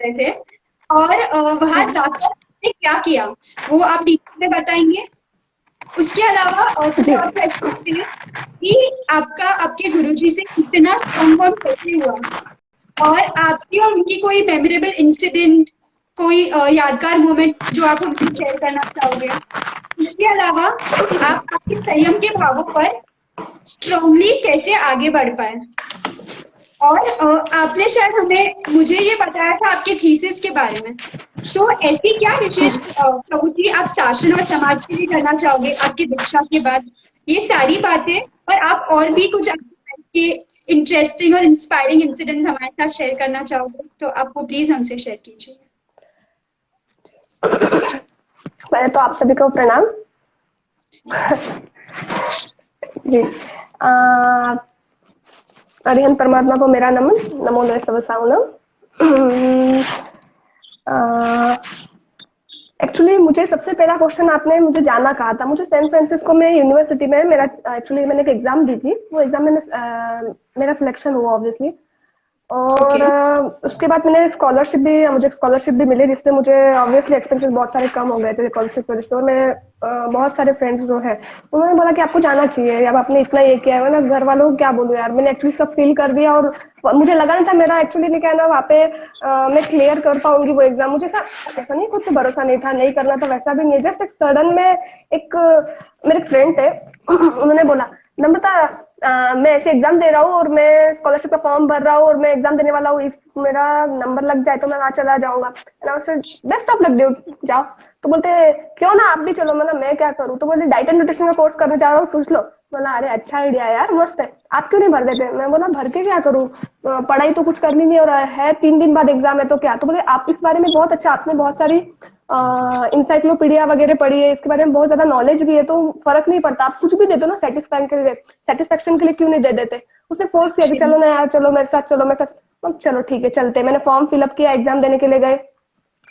रहे थे। और वहां जाकर आपने क्या किया वो आप डिटेल में बताएंगे? उसके अलावा जी। कुछ और क्वेश्चन थे कि आपका आपके गुरुजी से इतना स्ट्रॉन्ग बॉन्ड कैसे हुआ, और आपकी और उनकी कोई मेमोरेबल इंसिडेंट, कोई यादगार मोमेंट जो आप हमसे शेयर करना चाहोगे? इसके अलावा आप आपके संयम के भावों पर स्ट्रांगली कैसे आगे बढ़ पाए? और आपने शायद हमें मुझे ये बताया था आपके थीसिस के बारे में। सो ऐसी क्या विशेष प्रवृत्ति आप शासन और समाज के लिए करना चाहोगे आपकी दीक्षा के बाद? ये सारी बातें और आप और भी कुछ आपके इंटरेस्टिंग और इंस्पायरिंग इंसिडेंट्स हमारे साथ शेयर करना चाहोगे तो आपको प्लीज हमसे शेयर कीजिए। पहले तो आप सभी को प्रणाम। जी। आ, अरिहंत परमात्मा को मेरा नमन। नमो नमः सर्वसाउनम। एक्चुअली मुझे सबसे पहला क्वेश्चन आपने मुझे जाना कहा था। मुझे सैन फ्रांसिस्को में यूनिवर्सिटी में मेरा एक्चुअली मैंने एक एग्जाम दी थी। वो एग्जाम में मेरा सिलेक्शन हुआ ऑब्वियसली। और ओके। उसके बाद मैंने स्कॉलरशिप भी मुझे स्कॉलरशिप भी मिली, जिससे मुझे ऑब्वियसली एक्सपेंसेस बहुत सारे कम हो गए थे स्कॉलरशिप की वजह से। और मेरे बहुत सारे फ्रेंड्स जो है उन्होंने बोला कि आपको जाना चाहिए, अब आपने इतना ये किया है। मैं घर वालों को क्या बोलूं यार, मैंने एक्चुअली सब फील कर दिया। और मुझे लगा नहीं था मेरा एक्चुअली नहीं कहना वहाँ पे मैं क्लियर कर पाऊंगी वो एग्जाम। मुझे ऐसा नहीं, खुद से भरोसा नहीं था, नहीं करना था वैसा भी नहीं। जस्ट एक सडन में एक मेरे फ्रेंड थे उन्होंने बोला नम्रता मैं ऐसे एग्जाम दे रहा हूँ और मैं स्कॉलरशिप का फॉर्म भर रहा हूँ और मैं एग्जाम देने वाला हूँ, इफ मेरा नंबर लग जाए तो मैं वहां चला जाऊंगा। बेस्ट ऑफ लक ड्यूड, जाओ। तो बोलते क्यों ना आप भी चलो। मतलब मैं क्या करूँ? तो बोले डाइट एंड न्यूट्रिशन का कोर्स करना चाह रहा हूँ, सोच लो। बोला अरे अच्छा आइडिया है यार, मस्त है, आप क्यों नहीं भर देते? मैं बोला भर के क्या करूँ, पढ़ाई तो कुछ करनी नहीं और है 3 दिन बाद एग्जाम है तो क्या। तो बोले आप इस बारे में बहुत अच्छा, आपने बहुत सारी इंसाइक्लोपीडिया वगैरह पढ़ी है, इसके बारे में बहुत ज्यादा नॉलेज भी है, तो फर्क नहीं पड़ता, आप कुछ भी दे दो ना सेटिस्फेक्शन के लिए क्यों नहीं दे देते। उसने फोर्स किया कि जी। चलो ना यार, चलो मेरे साथ, चलो मेरे साथ। चलो ठीक है चलते। मैंने फॉर्म फिलअप किया, एग्जाम देने के लिए गए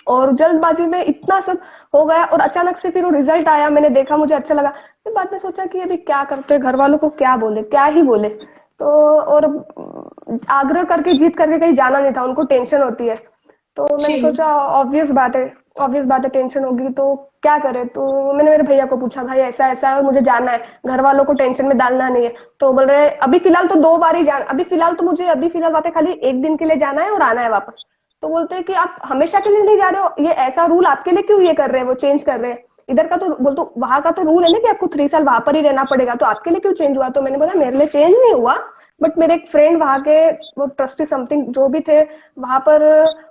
और जल्दबाजी में इतना सब हो गया। और अचानक से फिर वो रिजल्ट आया, मैंने देखा, मुझे अच्छा लगा। फिर बाद में सोचा कि अभी क्या करते, घर वालों को क्या बोले, क्या ही बोले। तो और आग्रह करके जीत करके कहीं जाना नहीं था, उनको टेंशन होती है। तो मैंने जी। सोचा ऑब्वियस बात है, टेंशन होगी तो क्या करे। तो मैंने मेरे भैया को पूछा, भाई ऐसा ऐसा है और मुझे जाना है, घर वालों को टेंशन में डालना नहीं है। तो बोल रहे अभी फिलहाल तो 2 बार ही जाना, अभी फिलहाल बातें खाली एक दिन के लिए जाना है और आना है वापस। तो बोलते हैं कि आप हमेशा के लिए नहीं जा रहे हो, ये ऐसा रूल आपके लिए क्यों ये कर रहे हैं, वो चेंज कर रहे हैं। इधर का तो बोल, तो वहां का तो रूल है ना कि आपको 3 साल वहां पर ही रहना पड़ेगा, तो आपके लिए क्यों चेंज हुआ? तो मैंने बोला मेरे लिए चेंज नहीं हुआ, बट मेरे एक फ्रेंड वहां के, वो ट्रस्टी समथिंग जो भी थे वहां पर,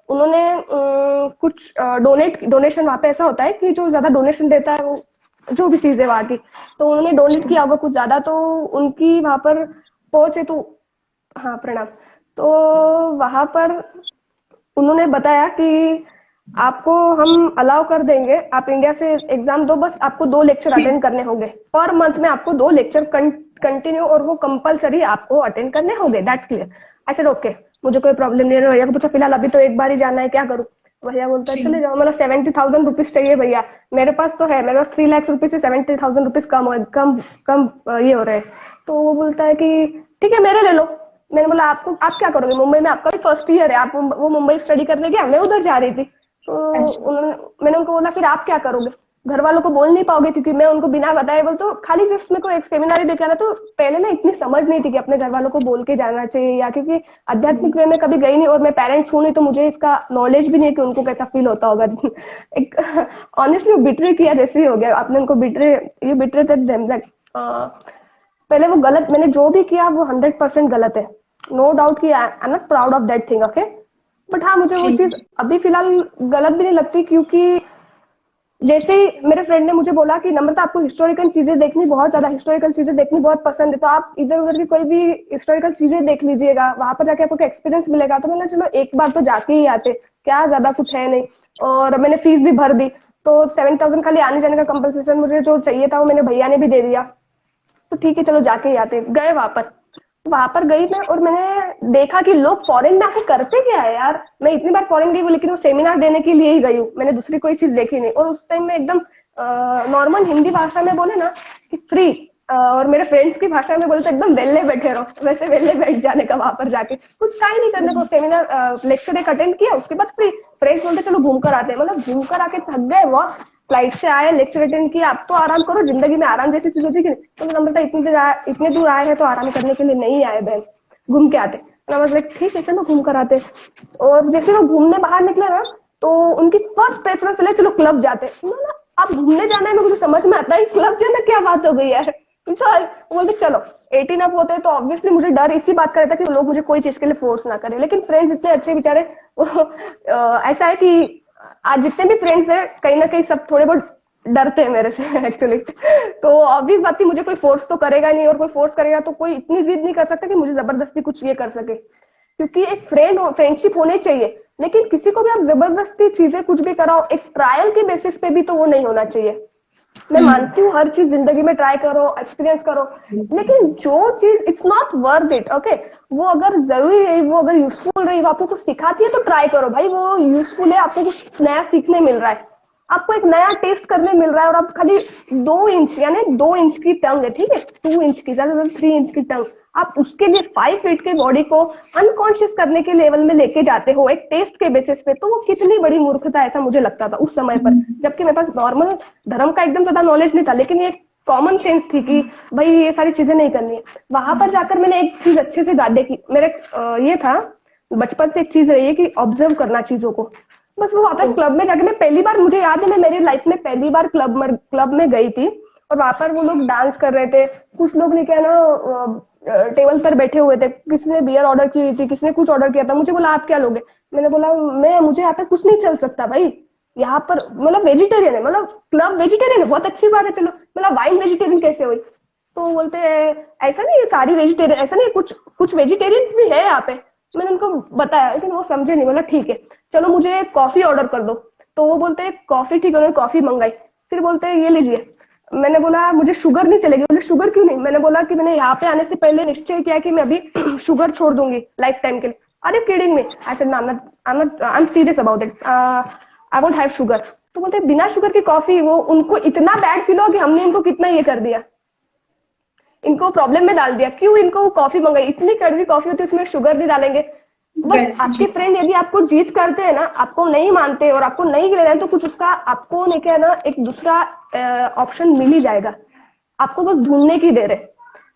उन्होंने कुछ डोनेशन, वहां पे ऐसा होता है कि जो ज्यादा डोनेशन देता है वो जो भी चीज है वहां की, तो उन्होंने डोनेट किया होगा कुछ ज्यादा, तो उनकी वहां पर पहुंचे तो। हाँ प्रणाम। तो वहां पर उन्होंने बताया कि आपको हम अलाउ कर देंगे, आप इंडिया से एग्जाम दो, बस आपको 2 लेक्चर जी। अटेंड करने होंगे पर मंथ में, आपको 2 लेक्चर कंटिन्यू, और वो कंपलसरी आपको अटेंड करने होंगे, that's clear. I said okay, मुझे कोई प्रॉब्लम नहीं है। भैया को पूछा फिलहाल अभी तो एक बार ही जाना है, क्या करूँ? भैया बोलता है जी। चले जाओ। मतलब 70,000 रुपीज चाहिए भैया, मेरे पास तो है, मेरे पास 3 लाख रुपीज से 70,000 रुपीज कम ये हो रहे हैं। तो वो बोलता है कि ठीक है मेरे ले लो। मैंने बोला आपको, आप क्या करोगे मुंबई में, आपका भी फर्स्ट ईयर है, आप वो मुंबई स्टडी करने गया, मैं उधर जा रही थी। तो अच्छा। उन्होंने मैंने उनको बोला फिर आप क्या करोगे? घर वालों को बोल नहीं पाओगे? क्योंकि मैं उनको बिना बताए बोल, तो खाली जस्ट मेरे को एक सेमिनार ही देखे आना। तो पहले ना इतनी समझ नहीं थी कि अपने घर वालों को बोल के जाना चाहिए, या क्योंकि आध्यात्मिक वे में कभी गई नहीं और मैं पेरेंट्स हूं नहीं, तो मुझे इसका नॉलेज भी नहीं है कि उनको कैसा फील होता होगा। एक ऑनेस्टली बिट्रे किया जैसे ही हो गया, आपने उनको बिट्रे, यू बिट्रेटेड देम लाइक। पहले वो गलत, मैंने जो भी किया वो 100% गलत है, नो डाउट कि I am not proud of that thing, okay. But हाँ, मुझे वो चीज जी। अभी फिलहाल गलत भी नहीं लगती, क्योंकि जैसे ही मेरे फ्रेंड ने मुझे बोला कि नम्रता आपको हिस्टोरिकल चीजें देखनी बहुत पसंद है, तो आप इधर उधर की कोई भी हिस्टोरिकल चीजें देख लीजिएगा, वहां पर जाके आपको एक्सपीरियंस मिलेगा। तो मैंने चलो एक बार तो जाके ही आते, क्या ज्यादा कुछ है नहीं। और मैंने फीस भी भर दी, तो 7,000 खाली आने जाने का कंपल्सेशन मुझे जो चाहिए था वो मेरे भैया ने भी दे दिया। तो ठीक है चलो जाके ही आते, गए वहां पर गई मैं, और मैंने देखा कि लोग फॉरेन में आके करते क्या है यार। मैं इतनी बार फॉरेन गई हूँ, लेकिन वो सेमिनार देने के लिए ही गई हूँ, मैंने दूसरी कोई चीज देखी नहीं। और उस टाइम में एकदम नॉर्मल हिंदी भाषा में बोले ना कि फ्री, और मेरे फ्रेंड्स की भाषा में बोलते एकदम वेल्ले बैठे रहो, वैसे वेल्ले बैठ जाने का वहां पर जाके, कुछ ट्राई नहीं करने को। सेमिनार लेक्चर एक अटेंड किया, उसके बाद फ्री। फ्रेंड्स बोलते चलो घूम कर आते हैं, मतलब घूम कर आके थक गए, वो फ्लाइट से आए, लेक्चर अटेंड किया, अब तो आराम करो, जिंदगी में आराम जैसी चीज होती है कि नहीं। तो मैंने बोला इतने दूर आए हैं तो आराम करने के लिए नहीं आए बहन, घूम के आते। लाइक ठीक है चलो घूम कर आते। और जैसे वो घूमने बाहर निकले ना, तो उनकी फर्स्ट प्रेफरेंस चले चलो क्लब जाते। ना आप घूमने जाना है, मुझे समझ में आता है, क्लब जाना क्या बात हो गई है। तो बोलते चलो 18 अप होते हैं, तो ऑब्वियसली मुझे डर इसी बात का रहता है कि लोग मुझे कोई चीज के लिए फोर्स ना करें। लेकिन फ्रेंड्स इतने अच्छे बेचारे, ऐसा है कि आज जितने भी फ्रेंड्स है कहीं ना कहीं सब थोड़े बहुत डरते हैं मेरे से एक्चुअली। तो ऑब्वियस बात थी, मुझे कोई फोर्स तो करेगा नहीं, और कोई फोर्स करेगा तो कोई इतनी जिद नहीं कर सकता कि मुझे जबरदस्ती कुछ ये कर सके। क्योंकि एक फ्रेंडशिप होनी चाहिए, लेकिन किसी को भी आप जबरदस्ती चीजें कुछ भी कराओ, एक ट्रायल के बेसिस पे भी तो वो नहीं होना चाहिए। मैं मानती हूँ हर चीज जिंदगी में ट्राई करो, एक्सपीरियंस करो, लेकिन जो चीज it's not worth it, okay, वो अगर जरूरी रही, वो अगर यूजफुल रही, वो आपको कुछ सिखाती है तो ट्राई करो भाई, वो यूजफुल है, आपको कुछ नया सीखने मिल रहा है, आपको एक नया टेस्ट करने मिल रहा है। और आप खाली 2 इंच यानी 2 इंच की टंग है, ठीक है, 2 इंच की, ज्यादा 3 इंच की टंग, आप उसके लिए 5 फीट के बॉडी को अनकॉन्शियस करने के लेवल में लेके जाते हो एक टेस्ट के बेसिस पे, तो वो कितनी बड़ी मूर्खता, ऐसा मुझे लगता था उस समय पर। जबकि मेरे पास नॉर्मल धर्म का एकदम ज्यादा नॉलेज नहीं था, लेकिन ये कॉमन सेंस थी कि भाई ये सारी चीजें नहीं करनी है। वहां पर जाकर मैंने एक चीज अच्छे से देखी, मेरे ये था बचपन से एक चीज रही है कि ऑब्जर्व करना चीजों को। बस वो वहां पर क्लब में जाके मैं पहली बार, मुझे याद है मैं मेरी लाइफ में पहली बार क्लब में गई थी, और वहां पर वो लोग डांस कर रहे थे, कुछ लोग ने क्या ना टेबल पर बैठे हुए थे, किसी ने बियर ऑर्डर की थी, किसी ने कुछ ऑर्डर किया था। मुझे बोला आप क्या लोगे, मैंने बोला मुझे यहाँ पे कुछ नहीं चल सकता भाई, यहाँ पर मतलब वेजिटेरियन है, मतलब क्लब वेजिटेरियन है, बहुत अच्छी बात है, चलो। मतलब वाइन वेजिटेरियन कैसे हुई, तो बोलते हैं ऐसा नहीं है सारी वेजिटेरियन, ऐसा नहीं, कुछ कुछ वेजिटेरियन भी है यहाँ पे। मैंने उनको बताया, लेकिन वो समझे नहीं, बोला ठीक है चलो मुझे कॉफी ऑर्डर कर दो। तो वो बोलते हैं कॉफी, ठीक है, उन्होंने कॉफी मंगाई, फिर बोलते हैं ये लीजिए। मैंने बोला मुझे शुगर नहीं चलेगी, बोले शुगर क्यों नहीं, मैंने बोला कि मैंने यहाँ पे आने से पहले निश्चय किया कि मैं अभी शुगर छोड़ दूंगी लाइफ टाइम के लिए। अरे किडिंग में, I said I am serious about it, I won't have sugar. तो बोलते बिना शुगर की कॉफी, वो उनको इतना बैड फील हो कि हमने इनको कितना ये कर दिया, इनको प्रॉब्लम में डाल दिया, क्यों इनको कॉफी मंगाई, इतनी कड़वी कॉफी होती है उसमें शुगर नहीं डालेंगे। बस आपके फ्रेंड यदि आपको जीत करते हैं ना, आपको नहीं मानते और आपको नहीं ले रहे हैं, तो कुछ उसका आपको नहीं क्या ना एक दूसरा ऑप्शन मिल ही जाएगा, आपको बस ढूंढने की देर है।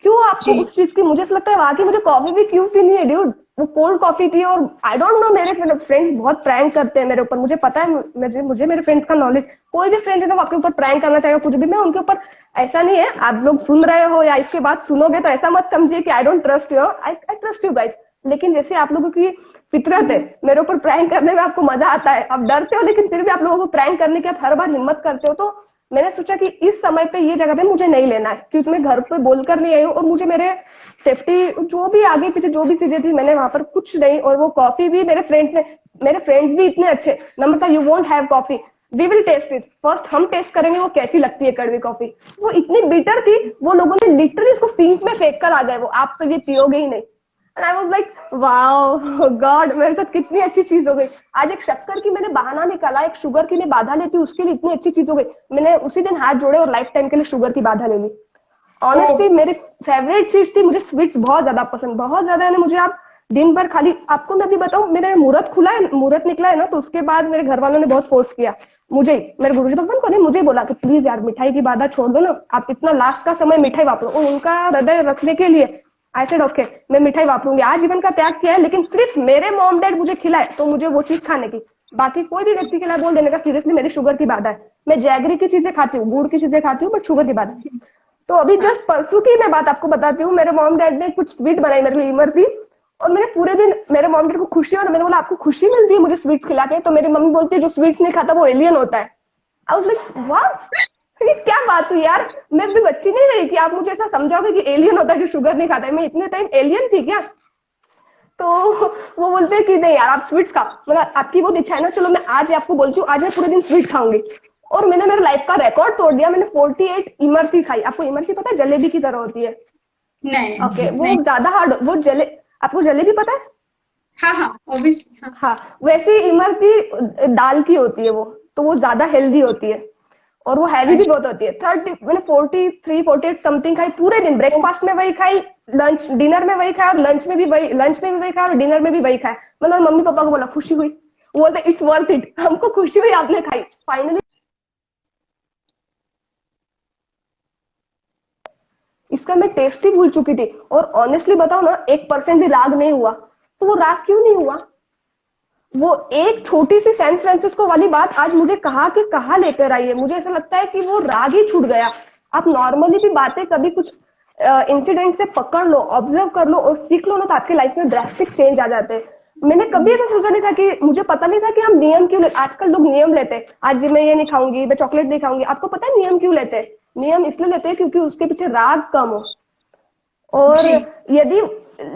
क्यों आपको उस चीज की, मुझे ऐसा लगता है वहां की मुझे कॉफी भी क्यों पीनी है ड्यूड, वो कोल्ड कॉफी थी। और आई डोंट नो, मेरे फ्रेंड्स बहुत प्रैंक करते हैं मेरे ऊपर, मुझे पता है, मुझे मेरे फ्रेंड्स का नॉलेज, कोई भी फ्रेंड है ना वो आपके ऊपर प्रैंक करना चाहेगा कुछ भी, मैं उनके ऊपर, ऐसा नहीं है आप लोग सुन रहे हो या इसके बाद सुनोगे तो ऐसा मत समझिए कि I don't trust you, I trust you guys. लेकिन जैसे आप लोगों की फितरत है, मेरे ऊपर प्रैंक करने में आपको मजा आता है, आप डरते हो लेकिन फिर भी आप लोगों को प्रैंक करने की आप हर बार हिम्मत करते हो। तो मैंने सोचा कि इस समय पे ये जगह पे मुझे नहीं लेना है, क्योंकि मैं घर पे बोलकर नहीं आई हूँ, और मुझे मेरे सेफ्टी जो भी आगे पीछे जो भी चीजें थी, मैंने वहां पर कुछ नहीं। और वो कॉफी भी मेरे फ्रेंड्स भी इतने अच्छे, Namrata you won't have coffee, we will taste it first, हम टेस्ट करेंगे वो कैसी लगती है कड़वी कॉफी। वो इतनी बिटर थी, वो लोगों ने लिटरली उसको सिंक में फेंक कर आ गए, वो आप तो ये पियोगे ही नहीं। And I was like wow God, मेरे साथ कितनी अच्छी चीज हो गई। आज एक शक्कर की मैंने बहाना निकाला, एक शुगर की मैं बाधा लेती हूँ, उसके लिए इतनी अच्छी चीज हो गई, मैंने उसी दिन हाथ जोड़े और लाइफ टाइम के लिए शुगर की बाधा ले ली। ऑनेस्टली मेरी फेवरेट चीज थी, मुझे स्वीट्स बहुत ज्यादा पसंद, बहुत ज्यादा है। मुझे आप दिन भर खाली, आपको मैं भी बताऊं, मेरे मुहूर्त खुला है, मुहूर्त निकला है ना, तो उसके बाद मेरे घर वालों ने बहुत फोर्स किया मुझे, मेरे गुरुजी भगवान को नहीं, मुझे बोला कि प्लीज यार मिठाई की बाधा छोड़ दो ना, आप इतना लास्ट का समय मिठाई वापरो, और उनका हृदय रखने के लिए आई सेड ओके मैं मिठाई वापरूंगी। आज जीवन का त्याग किया है, लेकिन सिर्फ मेरे मॉम डैड मुझे खिलाए तो मुझे वो चीज खाने की, बाकी कोई भी व्यक्ति खिलाए बोल देने का सीरियसली मेरी शुगर की बाधा है। मैं जैगरी की चीजें खाती हूँ, गुड़ की चीजें खाती हूँ, बट शुगर की बाधा है। तो अभी जस्ट परसों की मैं बात आपको बताती हूँ, मेरे मॉम डैड ने कुछ स्वीट बनाई मेरे लिए, इमरती, और मैंने पूरे दिन, मेरे मॉम डैड को खुशी, और मैंने बोला आपको खुशी मिलती है मुझे स्वीट खिला के, तो मेरी मम्मी बोलती है जो स्वीट्स नहीं खाता वो एलियन होता है। आई वाज लाइक वाह, ये क्या बात हुई यार, मैं भी बच्ची नहीं रही कि आप मुझे ऐसा समझाओगे कि एलियन होता है जो शुगर नहीं खाता है, मैं इतने टाइम एलियन थी क्या। तो वो बोलते हैं कि नहीं यार आप स्वीट्स खाओ, मतलब आपकी वो इच्छा है ना, चलो मैं आज आपको बोलती हूँ, आज मैं पूरे दिन स्वीट खाऊंगी। और मैंने मेरे लाइफ का रिकॉर्ड तोड़ दिया, मैंने 48 इमरती खाई। आपको इमरती पता है, जलेबी की तरह होती है। नहीं ओके, वो नहीं। ज्यादा हार्ड, वो आपको जलेबी पता है? हाँ हाँ ऑब्वियसली हाँ। हाँ, वैसे इमरती दाल की होती है वो, तो वो ज्यादा हेल्दी होती है। और वो हैवी भी अच्छा। बहुत होती है। 30 मैंने 43-48 समथिंग खाई पूरे दिन। ब्रेकफास्ट में वही खाई, लंच डिनर में वही खाया, और लंच में भी वही खाया और डिनर में भी वही खाया। मतलब मम्मी पापा को बोला, खुशी हुई? वो बोलते इट्स वर्थ इट, हमको खुशी हुई आपने खाई फाइनली। इसका मैं टेस्ट ही भूल चुकी थी। और ऑनेस्टली बताओ ना, 1% भी राग नहीं हुआ। तो वो राग क्यों नहीं हुआ? वो एक छोटी सी सैन फ्रांसिस्को वाली बात आज मुझे कहा कि कहाँ लेकर आई है। मुझे ऐसा लगता है कि वो राग ही छूट गया। आप नॉर्मली भी बातें कभी कुछ इंसिडेंट से पकड़ लो, ऑब्जर्व कर लो और सीख लो ना, तो आपके लाइफ में ड्रास्टिक चेंज आ जाते हैं। मैंने कभी ऐसा सोचा नहीं था कि, मुझे पता नहीं था कि हम नियम क्यों आजकल लोग नियम लेते हैं। आज मैं ये नहीं खाऊंगी, मैं चॉकलेट नहीं खाऊंगी। आपको पता है नियम क्यों लेते हैं? नियम इसलिए लेते हैं क्योंकि उसके पीछे राग कम हो। और जी। यदि,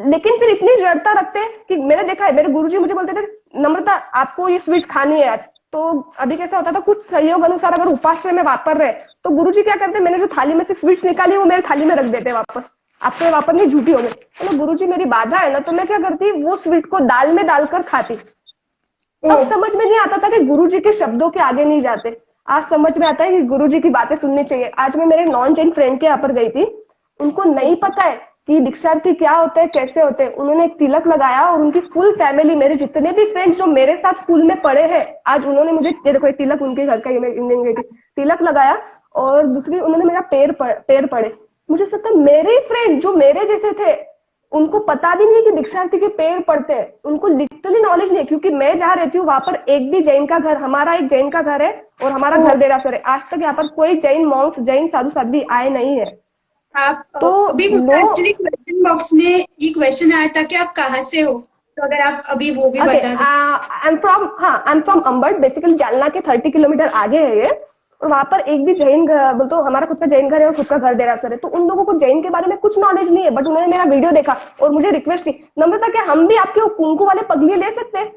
लेकिन फिर इतनी जड़ता रखते हैं कि मैंने देखा है, मेरे गुरुजी मुझे बोलते थे, नम्रता आपको ये स्वीट खानी है आज। तो अभी कैसा होता था, कुछ सहयोग अनुसार अगर उपाश्रय में वापर रहे तो गुरुजी क्या करते, मैंने जो थाली में से स्वीट्स निकाली वो मेरे थाली में रख देते वापस। आपके वापर नहीं, झूठी हो गई। तो गुरुजी मेरी बाधा है ना, तो मैं क्या करती, वो स्वीट को दाल में डालकर खाती। ओ। तब समझ में नहीं आता था कि गुरुजी के शब्दों के आगे नहीं जाते। आज समझ में आता है कि गुरुजी की बातें सुननी चाहिए। आज मैं मेरे नॉन जैन फ्रेंड के यहाँ पर गई थी। उनको नहीं पता है कि दीक्षार्थी क्या होते हैं, कैसे होते हैं। उन्होंने एक तिलक लगाया और उनकी फुल फैमिली, मेरे जितने भी फ्रेंड्स जो मेरे साथ स्कूल में पढ़े हैं, आज उन्होंने मुझे, ये देखो तिलक उनके घर का ही, मैं इंडियन गई थी, तिलक लगाया। और दूसरी उन्होंने मेरा पैर पड़े। मुझे लगता है मेरे फ्रेंड जो मेरे जैसे थे, उनको पता भी नहीं कि दीक्षार्थी के पैर पड़ते हैं। उनको लिटरली नॉलेज नहीं है। क्योंकि मैं जहाँ रहती हूँ वहां पर एक भी जैन का घर, हमारा एक जैन का घर है और हमारा ओ। घर देरासर है। आज तक यहाँ पर कोई जैन मॉन्क्स, जैन साधु साध्वी आए नहीं है। आप तो अभी मुझे नो, एक्चुअली क्वेश्चन बॉक्स में ये क्वेश्चन आया था कि आप कहाँ से हो, तो अगर आप अभी वो भी ओके, बता दें। आई एम फ्रॉम, हाँ I am from Ambad, basically Jalna के 30 किलोमीटर आगे है ये। और वहां पर एक भी जैन घर, बोल तो हमारा खुद का जैन घर है और खुद का घर देरासर है। तो उन लोगों को जैन के बारे में कुछ नॉलेज नहीं है, बट उन्होंने मेरा वीडियो देखा और मुझे रिक्वेस्ट की, नम्रता क्या हम भी आपके वो कुंकू वाले पगली ले सकते हैं?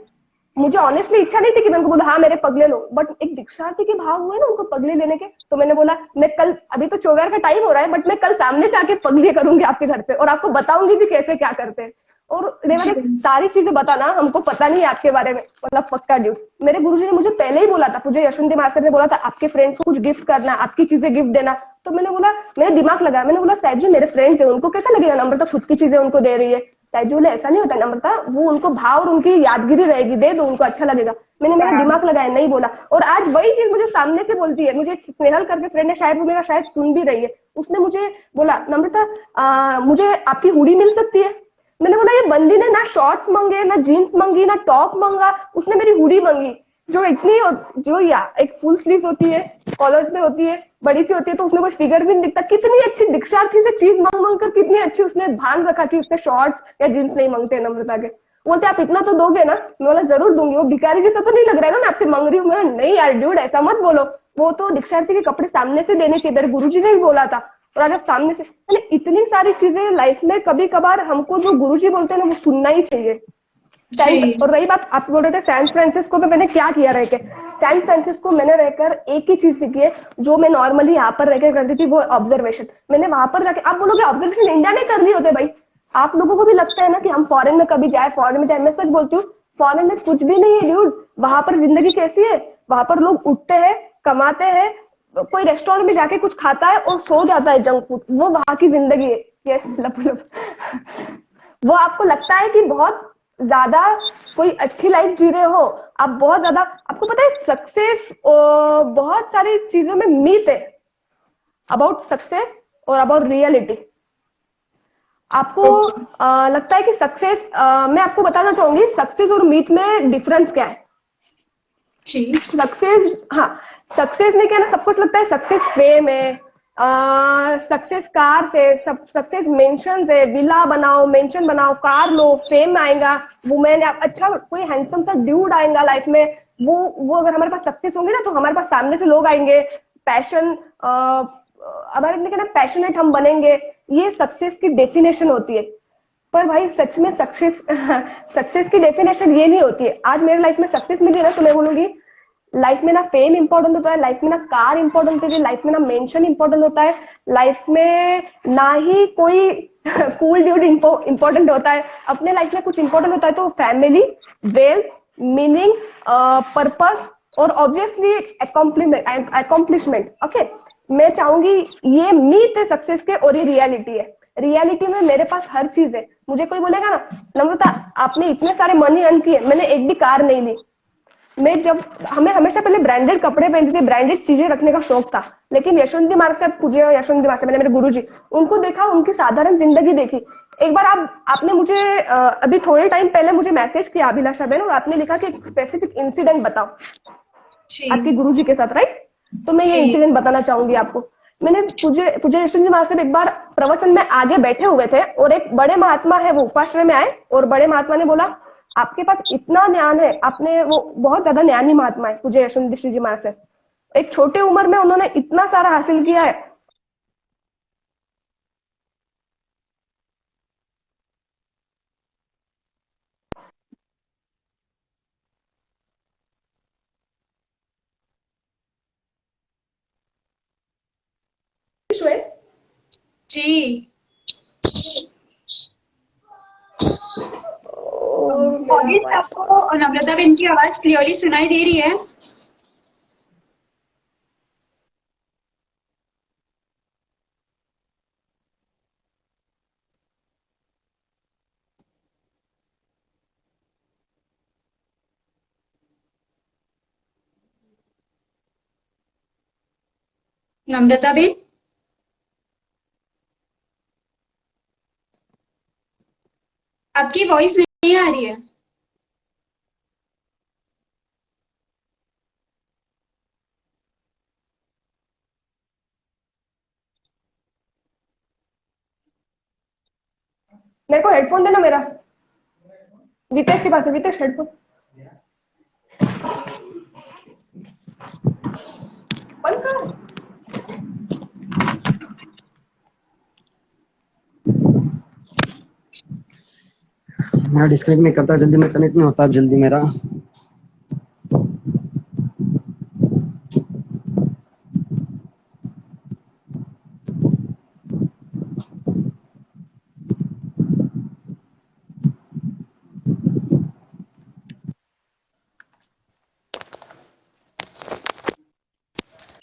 मुझे ऑनेस्टली इच्छा नहीं थी कि मैं उनको बोला हाँ मेरे पगले लो, बट एक दीक्षार्थी के भाव हुए ना उनको पगले लेने के। तो मैंने बोला मैं कल, अभी तो चौगार का टाइम हो रहा है, बट मैं कल सामने से आके पगले करूंगी आपके घर पे और आपको बताऊंगी भी कैसे क्या करते हैं। और जी। रेवाड़ी सारी चीजें बताना, हमको पता नहीं है आपके बारे में, मतलब पक्का ड्यूट। मेरे गुरुजी ने मुझे पहले ही बोला था, मुझे यशवंती मास्टर ने बोला था आपके फ्रेंड्स को कुछ गिफ्ट करना, आपकी चीजें गिफ्ट देना। तो मैंने बोला, मैंने दिमाग लगाया, मैंने बोला साहब जी मेरे फ्रेंड्स है, उनको कैसा लगेगा नम्रता खुद की चीजें उनको दे रही है। साहब जी बोले ऐसा नहीं होता नम्रता, वो उनको भाव और उनकी यादगिरी रहेगी, दे दो उनको, अच्छा लगेगा। मैंने मेरा हाँ। दिमाग लगाया, नहीं बोला। और आज वही चीज मुझे सामने से बोलती है। मुझे स्नेहल करके फ्रेंड है, शायद वो मेरा शायद सुन भी रही है। उसने मुझे बोला नम्रता मुझे आपकी हुडी मिल सकती है? मैंने बोला ये बंदी ने ना शॉर्ट्स मांगे, ना जीन्स मांगी, ना टॉप मांगा, उसने मेरी हुडी मांगी। जो इतनी, जो या एक फुल स्लीव होती है, कॉलर्स में होती है, बड़ी सी होती है, तो उसमें कोई फिगर भी नहीं दिखता। कितनी अच्छी दीक्षार्थी से चीज मांग मांग कर, कितनी अच्छी उसने भान रखा कि उससे शॉर्ट्स या जीन्स नहीं मांगते नम्रता के। बोलते आप इतना तो दोगे ना? मैं बोला जरूर दूंगी। वो भिखारी जैसा तो नहीं लग रहा है ना मैं आपसे मांग रही हूँ? मैं नहीं यार ड्यूड ऐसा मत बोलो, वो तो दीक्षार्थी के कपड़े सामने से देने चाहिए, मेरे गुरुजी ने भी बोला था। और अगर सामने से, मैंने इतनी सारी चीजें लाइफ में, कभी कभार हमको जो गुरुजी बोलते हैं ना वो सुनना ही चाहिए। जी। और रही बात, आप बोल रहे थे सैन फ्रांसिस्को में मैंने क्या किया रह के, सैन फ्रांसिस्को मैंने रहकर एक ही चीज सीखी है जो मैं नॉर्मली यहाँ पर रहकर करती थी, वो ऑब्जर्वेशन। मैंने वहां पर जाके, आप बोलोगे ऑब्जर्वेशन इंडिया में कर रही होते भाई, आप लोगों को भी लगता है ना कि हम फॉरेन में कभी जाए, फॉरेन में जाए। मैं सच बोलती हूँ, फॉरेन में कुछ भी नहीं है ड्यूड। वहां पर जिंदगी कैसी है, वहां पर लोग उठते हैं, कमाते हैं, कोई रेस्टोरेंट में जाके कुछ खाता है और सो जाता है, जंक फूड, वो वहां की जिंदगी है। ये लप लप वो आपको लगता है कि बहुत ज्यादा कोई अच्छी लाइफ जी रहे हो, आप बहुत ज्यादा, आपको पता है सक्सेस, बहुत सारी चीजों में मीथ है अबाउट सक्सेस और अबाउट रियलिटी। आपको ओके। लगता है कि सक्सेस, मैं आपको बताना चाहूंगी सक्सेस और मीथ में डिफरेंस क्या है। जी। सक्सेस, हाँ, सक्सेस नहीं कहना, सबको लगता है सक्सेस फेम है, सक्सेस कार से, सक्सेस मेंशन है, विला बनाओ, मेंशन बनाओ, कार लो, फेम आएगा, वुमेन, अच्छा कोई हैंडसम सा ड्यूड आएगा लाइफ में, वो अगर हमारे पास सक्सेस होंगे ना तो हमारे पास सामने से लोग आएंगे, पैशन, हमारे कहना पैशनेट हम बनेंगे। ये सक्सेस की डेफिनेशन होती है। पर भाई सच में सक्सेस सक्सेस की डेफिनेशन ये नहीं होती है। आज मेरे लाइफ में सक्सेस मिली ना तो मैं बोलूंगी, लाइफ में ना फेम इंपॉर्टेंट होता है, लाइफ में ना कार इंपॉर्टेंट होती है, लाइफ में ना मेंशन इंपॉर्टेंट होता है, लाइफ में ना ही कोई कूल ड्यूड इंपॉर्टेंट होता है। अपने लाइफ में कुछ इंपॉर्टेंट होता है तो फैमिली, वेल्थ, मीनिंग, पर्पस, और ऑब्वियसली अकॉम्प्लिशमेंट। ओके, मैं चाहूंगी ये मीथ है सक्सेस के और ये रियलिटी है। रियलिटी में मेरे पास हर चीज है। मुझे कोई बोलेगा ना, नम्रता आपने इतने सारे मनी अर्न किए, मैंने एक भी कार नहीं ली। मैं जब हमें हमेशा पहले ब्रांडेड कपड़े पहनती थी, ब्रांडेड चीजें रखने का शौक था, लेकिन यशवंत मार्ग से, पूज्य यशवंत मार्ग से, मैंने मेरे गुरुजी उनको देखा, उनकी साधारण जिंदगी देखी। एक बार आपने मुझे अभी थोड़े टाइम पहले मुझे मैसेज किया अभिलाषा बहन, और आपने लिखा कि एक स्पेसिफिक इंसिडेंट बताओ जी आपके गुरुजी के साथ, राइट? तो मैं ये जी इंसिडेंट बताना चाहूंगी आपको। मैंने पूज्य पूज्य यशवंत महाराज एक बार प्रवचन में आगे बैठे हुए थे, और एक बड़े महात्मा है वो उपाश्रय में आए, और बड़े महात्मा ने बोला आपके पास इतना ज्ञान है, आपने, वो बहुत ज्यादा ज्ञानी महात्मा है पूज्य यशवंत जी महाराज से, एक छोटे उम्र में उन्होंने इतना सारा हासिल किया है। जी। और मेरा ऑडियंस वाईफाई, आपको नम्रता बेन की आवाज क्लियरली सुनाई दे रही है? नम्रता बेन, आपकी वॉइस नहीं आ रही है। मेरे को हेडफोन देना मेरा, वितेश के पास है, वितेश हेडफोन बंद कर। मेरा डिस्कनेक्ट नहीं करता जल्दी, मैं कनेक्ट नहीं होता जल्दी मेरा।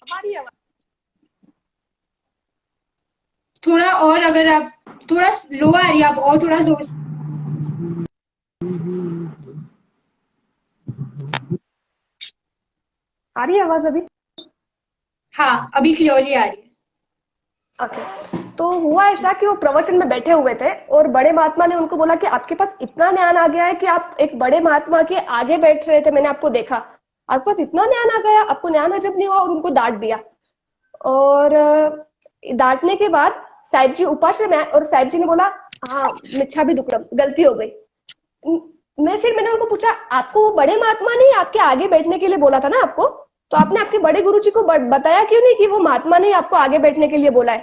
हमारी आवाज थोड़ा और, अगर आप थोड़ा लो आ रही है, आप और थोड़ा जोर से। आ रही है आवाज अभी? हाँ, अभी क्लियरली आ रही है। ओके, तो हुआ ऐसा कि वो प्रवचन में बैठे हुए थे, और बड़े महात्मा ने उनको बोला कि आपके पास इतना ज्ञान आ गया है कि आप एक बड़े महात्मा के आगे बैठ रहे थे, मैंने आपको देखा, आपके पास इतना ज्ञान आ गया, आपको ज्ञान हजम नहीं हुआ, और उनको डांट दिया। और डांटने के बाद साहिब जी उपाश्रय में आए, और साहिब जी ने बोला हाँ मिच्छा भी दुक्कड़म, गलती हो गई। मैंने उनको पूछा आपको वो बड़े महात्मा ने आपके आगे बैठने के लिए बोला था ना आपको, तो आपने आपके बड़े गुरु जी को बताया क्यों नहीं कि वो महात्मा ने आपको आगे बैठने के लिए बोला है?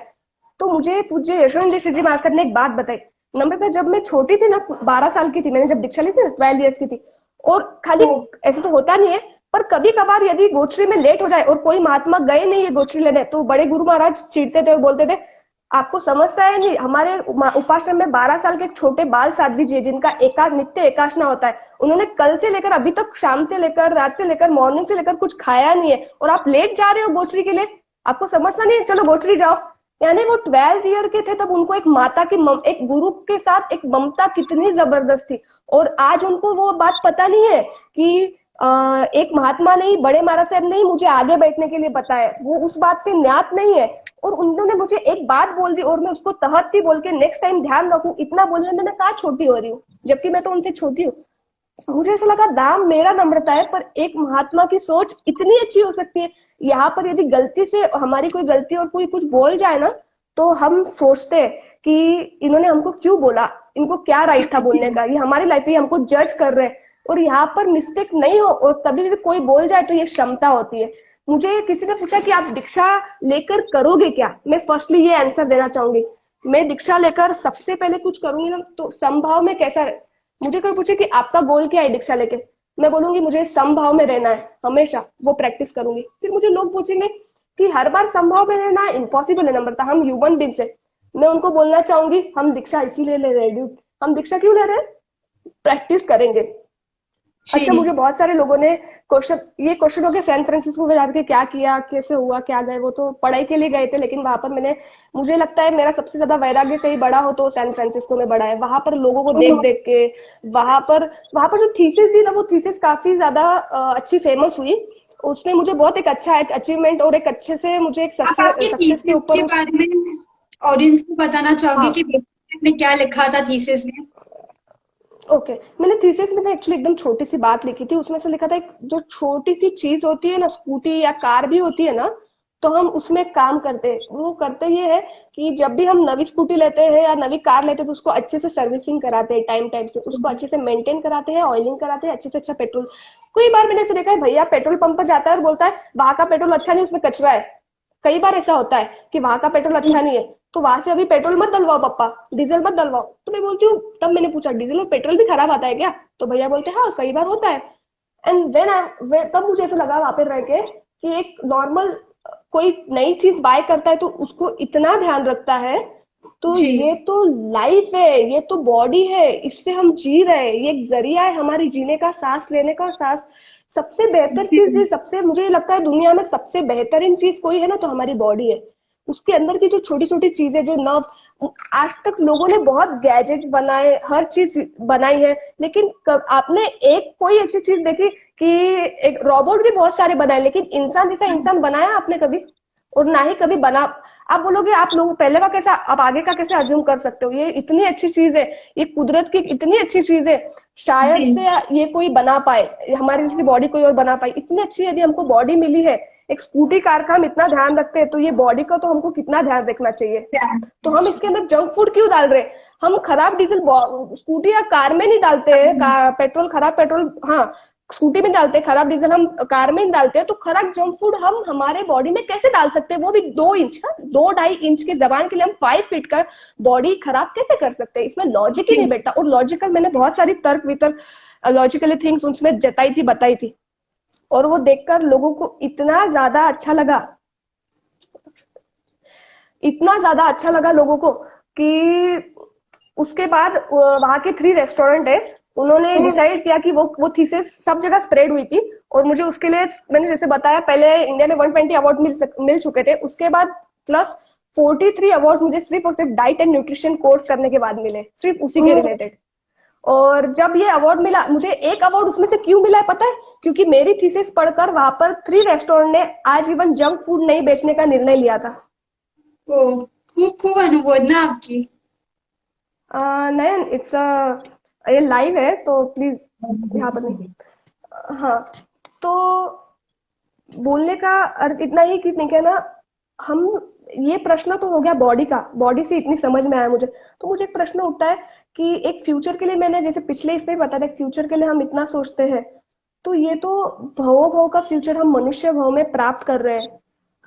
तो मुझे पूज्य यशवंत जी महाराज ने एक बात बताई, नम्रता जब मैं छोटी थी ना, 12 साल की थी, मैंने जब दीक्षा ली थी ना, 12 ईयर्स की थी, और खाली ऐसे तो होता नहीं है, पर कभी कभार यदि गोचरी में लेट हो जाए और कोई महात्मा गए नहीं है गोचरी लेने, तो बड़े गुरु महाराज चिढ़ते थे और बोलते थे आपको समझता है नहीं, हमारे उपाश्रम में 12 साल के एक छोटे बाल साध्वी जी जिनका नित्य एकाशना होता है, उन्होंने कल से लेकर अभी तक, शाम से लेकर रात से लेकर मॉर्निंग से लेकर कुछ खाया नहीं है, और आप लेट जा रहे हो गोचरी के लिए, आपको समझना नहीं है, चलो गोचरी जाओ। यानी वो 12 ईयर के थे तब, उनको एक माता की एक गुरु के साथ एक ममता कितनी जबरदस्त थी, और आज उनको वो बात पता नहीं है कि एक महात्मा नहीं, बड़े महाराज साहब नहीं मुझे आगे बैठने के लिए बताया, वो उस बात से ज्ञात नहीं है। और उन्होंने मुझे एक बात बोल दी, और मैं उसको तहत ही बोल के नेक्स्ट टाइम ध्यान रखूं, इतना बोलने में मैं कहा छोटी हो रही हूँ, जबकि मैं तो उनसे छोटी हूँ। मुझे ऐसा लगा दाम मेरा नम्रता है, पर एक महात्मा की सोच इतनी अच्छी हो सकती है। यहाँ पर यदि गलती से हमारी कोई गलती और कोई कुछ बोल जाए ना, तो हम सोचते हैं कि इन्होंने हमको क्यों बोला, इनको क्या राइट था बोलने का, ये हमारी लाइफ में हमको जज कर रहे हैं। और यहाँ पर मिस्टेक नहीं हो, और तभी भी कोई बोल जाए तो ये क्षमता होती है। मुझे किसी ने पूछा कि आप दीक्षा लेकर करोगे क्या, मैं फर्स्टली ये आंसर देना चाहूंगी, मैं दीक्षा लेकर सबसे पहले कुछ करूंगी ना, तो समभाव में कैसा, मुझे कोई पूछे कि आपका गोल क्या है दीक्षा लेके, मैं बोलूंगी मुझे समभाव में रहना है, हमेशा वो प्रैक्टिस करूंगी। फिर मुझे लोग पूछेंगे कि हर बार समभाव में रहना इम्पॉसिबल है नम्रता, हम ह्यूमन बींग्स है। मैं उनको बोलना चाहूंगी हम दीक्षा इसीलिए ले रहे हैं, हम दीक्षा क्यों ले रहे हैं, प्रैक्टिस करेंगे। अच्छा, जी। मुझे बहुत सारे लोगों ने क्वेश्चन हो गया सैन फ्रांसिस्को में जाके क्या किया, कैसे हुआ, क्या गए, वो तो पढ़ाई के लिए गए थे, लेकिन वहां पर मुझे लगता है मेरा सबसे ज्यादा वैराग्य कहीं बड़ा हो तो सैन फ्रांसिस्को में बड़ा है। वहां पर लोगों को देख देख के, वहां पर जो थीसिस थी ना, वो थीसिस काफी ज्यादा अच्छी फेमस हुई। उसने मुझे बहुत एक अच्छा एक अचीवमेंट और एक अच्छे से मुझे एक आप आपके सक्सेस के थीसिस ऊपर के उस बारे में ऑडियंस को बताना चाहोगे कि हाँ, बेसिकली आपने क्या लिखा था थीसिस में? ओके। मैंने थीसिस में ना एक्चुअली एकदम छोटी सी बात लिखी थी। उसमें से लिखा था एक जो छोटी सी चीज होती है ना, स्कूटी या कार भी होती है ना, तो हम उसमें एक काम करते हैं। वो करते ये है कि जब भी हम नवी स्कूटी लेते हैं या नवी कार लेते हैं तो उसको अच्छे से सर्विसिंग कराते हैं, टाइम टाइम से उसको अच्छे से मेंटेन कराते हैं, ऑयलिंग कराते हैं, अच्छे से अच्छा पेट्रोल। कई बार मैंने ऐसे देखा है, भैया पेट्रोल पंप पर जाता है और बोलता है वहां का पेट्रोल अच्छा नहीं, उसमें कचरा है। कई बार ऐसा होता है कि वहां का पेट्रोल अच्छा नहीं है, तो वहां से अभी पेट्रोल मत डलवाओ पप्पा, डीजल मत डलवाओ। तो मैं बोलती हूँ, तब मैंने पूछा डीजल और पेट्रोल भी खराब आता है क्या? तो भैया बोलते हैं हाँ कई बार होता है। एंड देन तब मुझे ऐसा लगा वहां पे रह के कि एक नॉर्मल कोई नई चीज बाय करता है तो उसको इतना ध्यान रखता है। तो जी। ये तो लाइफ है, ये तो बॉडी है, इससे हम जी रहे हैं, ये एक जरिया है हमारी जीने का, सांस लेने का। सांस सबसे बेहतर जी। चीज है, सबसे मुझे लगता है दुनिया में सबसे बेहतरीन चीज कोई है ना तो हमारी बॉडी है। उसके अंदर की जो छोटी छोटी चीजें, जो नर्व, आज तक लोगों ने बहुत गैजेट बनाए, हर चीज बनाई है, लेकिन आपने एक कोई ऐसी चीज देखी कि एक रोबोट भी बहुत सारे बनाए, लेकिन इंसान जैसा इंसान बनाया आपने कभी? और ना ही कभी बना। आप बोलोगे आप लोग पहले का कैसा, आप आगे का कैसे अज्यूम कर सकते हो? ये इतनी अच्छी चीज है, ये कुदरत की इतनी अच्छी चीज है, शायद जी। से ये कोई बना पाए, हमारी जैसी बॉडी कोई और बना पाए। इतनी अच्छी यदि हमको बॉडी मिली है, एक स्कूटी कार का हम इतना ध्यान रखते हैं, तो ये बॉडी का तो हमको कितना ध्यान रखना चाहिए। तो हम इसके अंदर जंक फूड क्यों डाल रहे हैं? हम खराब डीजल स्कूटी या कार में नहीं डालते हैं, पेट्रोल खराब पेट्रोल, हाँ स्कूटी में डालते हैं, खराब डीजल हम कार में नहीं डालते हैं, तो खराब जंक फूड हम हमारे बॉडी में कैसे डाल सकते हैं? वो भी 2 इंच का, 2-2.5 इंच के जबान के लिए हम 5 फीट का बॉडी खराब कैसे कर सकते हैं? इसमें लॉजिक ही नहीं बैठा। और लॉजिकल मैंने बहुत सारी तर्क वितर्क, लॉजिकली थिंग्स उसमें जताई थी, बताई थी, और वो देखकर लोगों को इतना ज्यादा अच्छा लगा, इतना ज्यादा अच्छा लगा लोगों को कि उसके बाद वहां के 3 रेस्टोरेंट है, उन्होंने तो डिसाइड किया कि वो थीसिस सब जगह स्प्रेड हुई थी। और मुझे उसके लिए, मैंने जैसे बताया पहले, इंडिया में 120 अवार्ड मिल चुके थे, उसके बाद प्लस 43 अवार्ड मुझे सिर्फ और सिर्फ डाइट एंड न्यूट्रिशन कोर्स करने के बाद मिले, सिर्फ उसी के तो रिलेटेड। और जब ये अवार्ड मिला मुझे, एक अवार्ड उसमें से क्यों मिला है पता है? क्योंकि मेरी थीसिस पढ़कर वहां पर 3 रेस्टोरेंट ने आजीवन जंक फूड नहीं बेचने का निर्णय लिया था। खूब खूब अनुमोदना आपकी। नयन, ये लाइव है तो प्लीज यहाँ पर नहीं। हाँ, तो बोलने का अर्थ इतना ही कि नहीं कहना, हम, ये प्रश्न तो हो गया बॉडी का, बॉडी से इतनी समझ में आया मुझे। तो मुझे एक प्रश्न उठता है कि एक फ्यूचर के लिए, मैंने जैसे पिछले इसमें बता था, फ्यूचर के लिए हम इतना सोचते हैं, तो ये तो भवों भव का फ्यूचर हम मनुष्य भव में प्राप्त कर रहे हैं।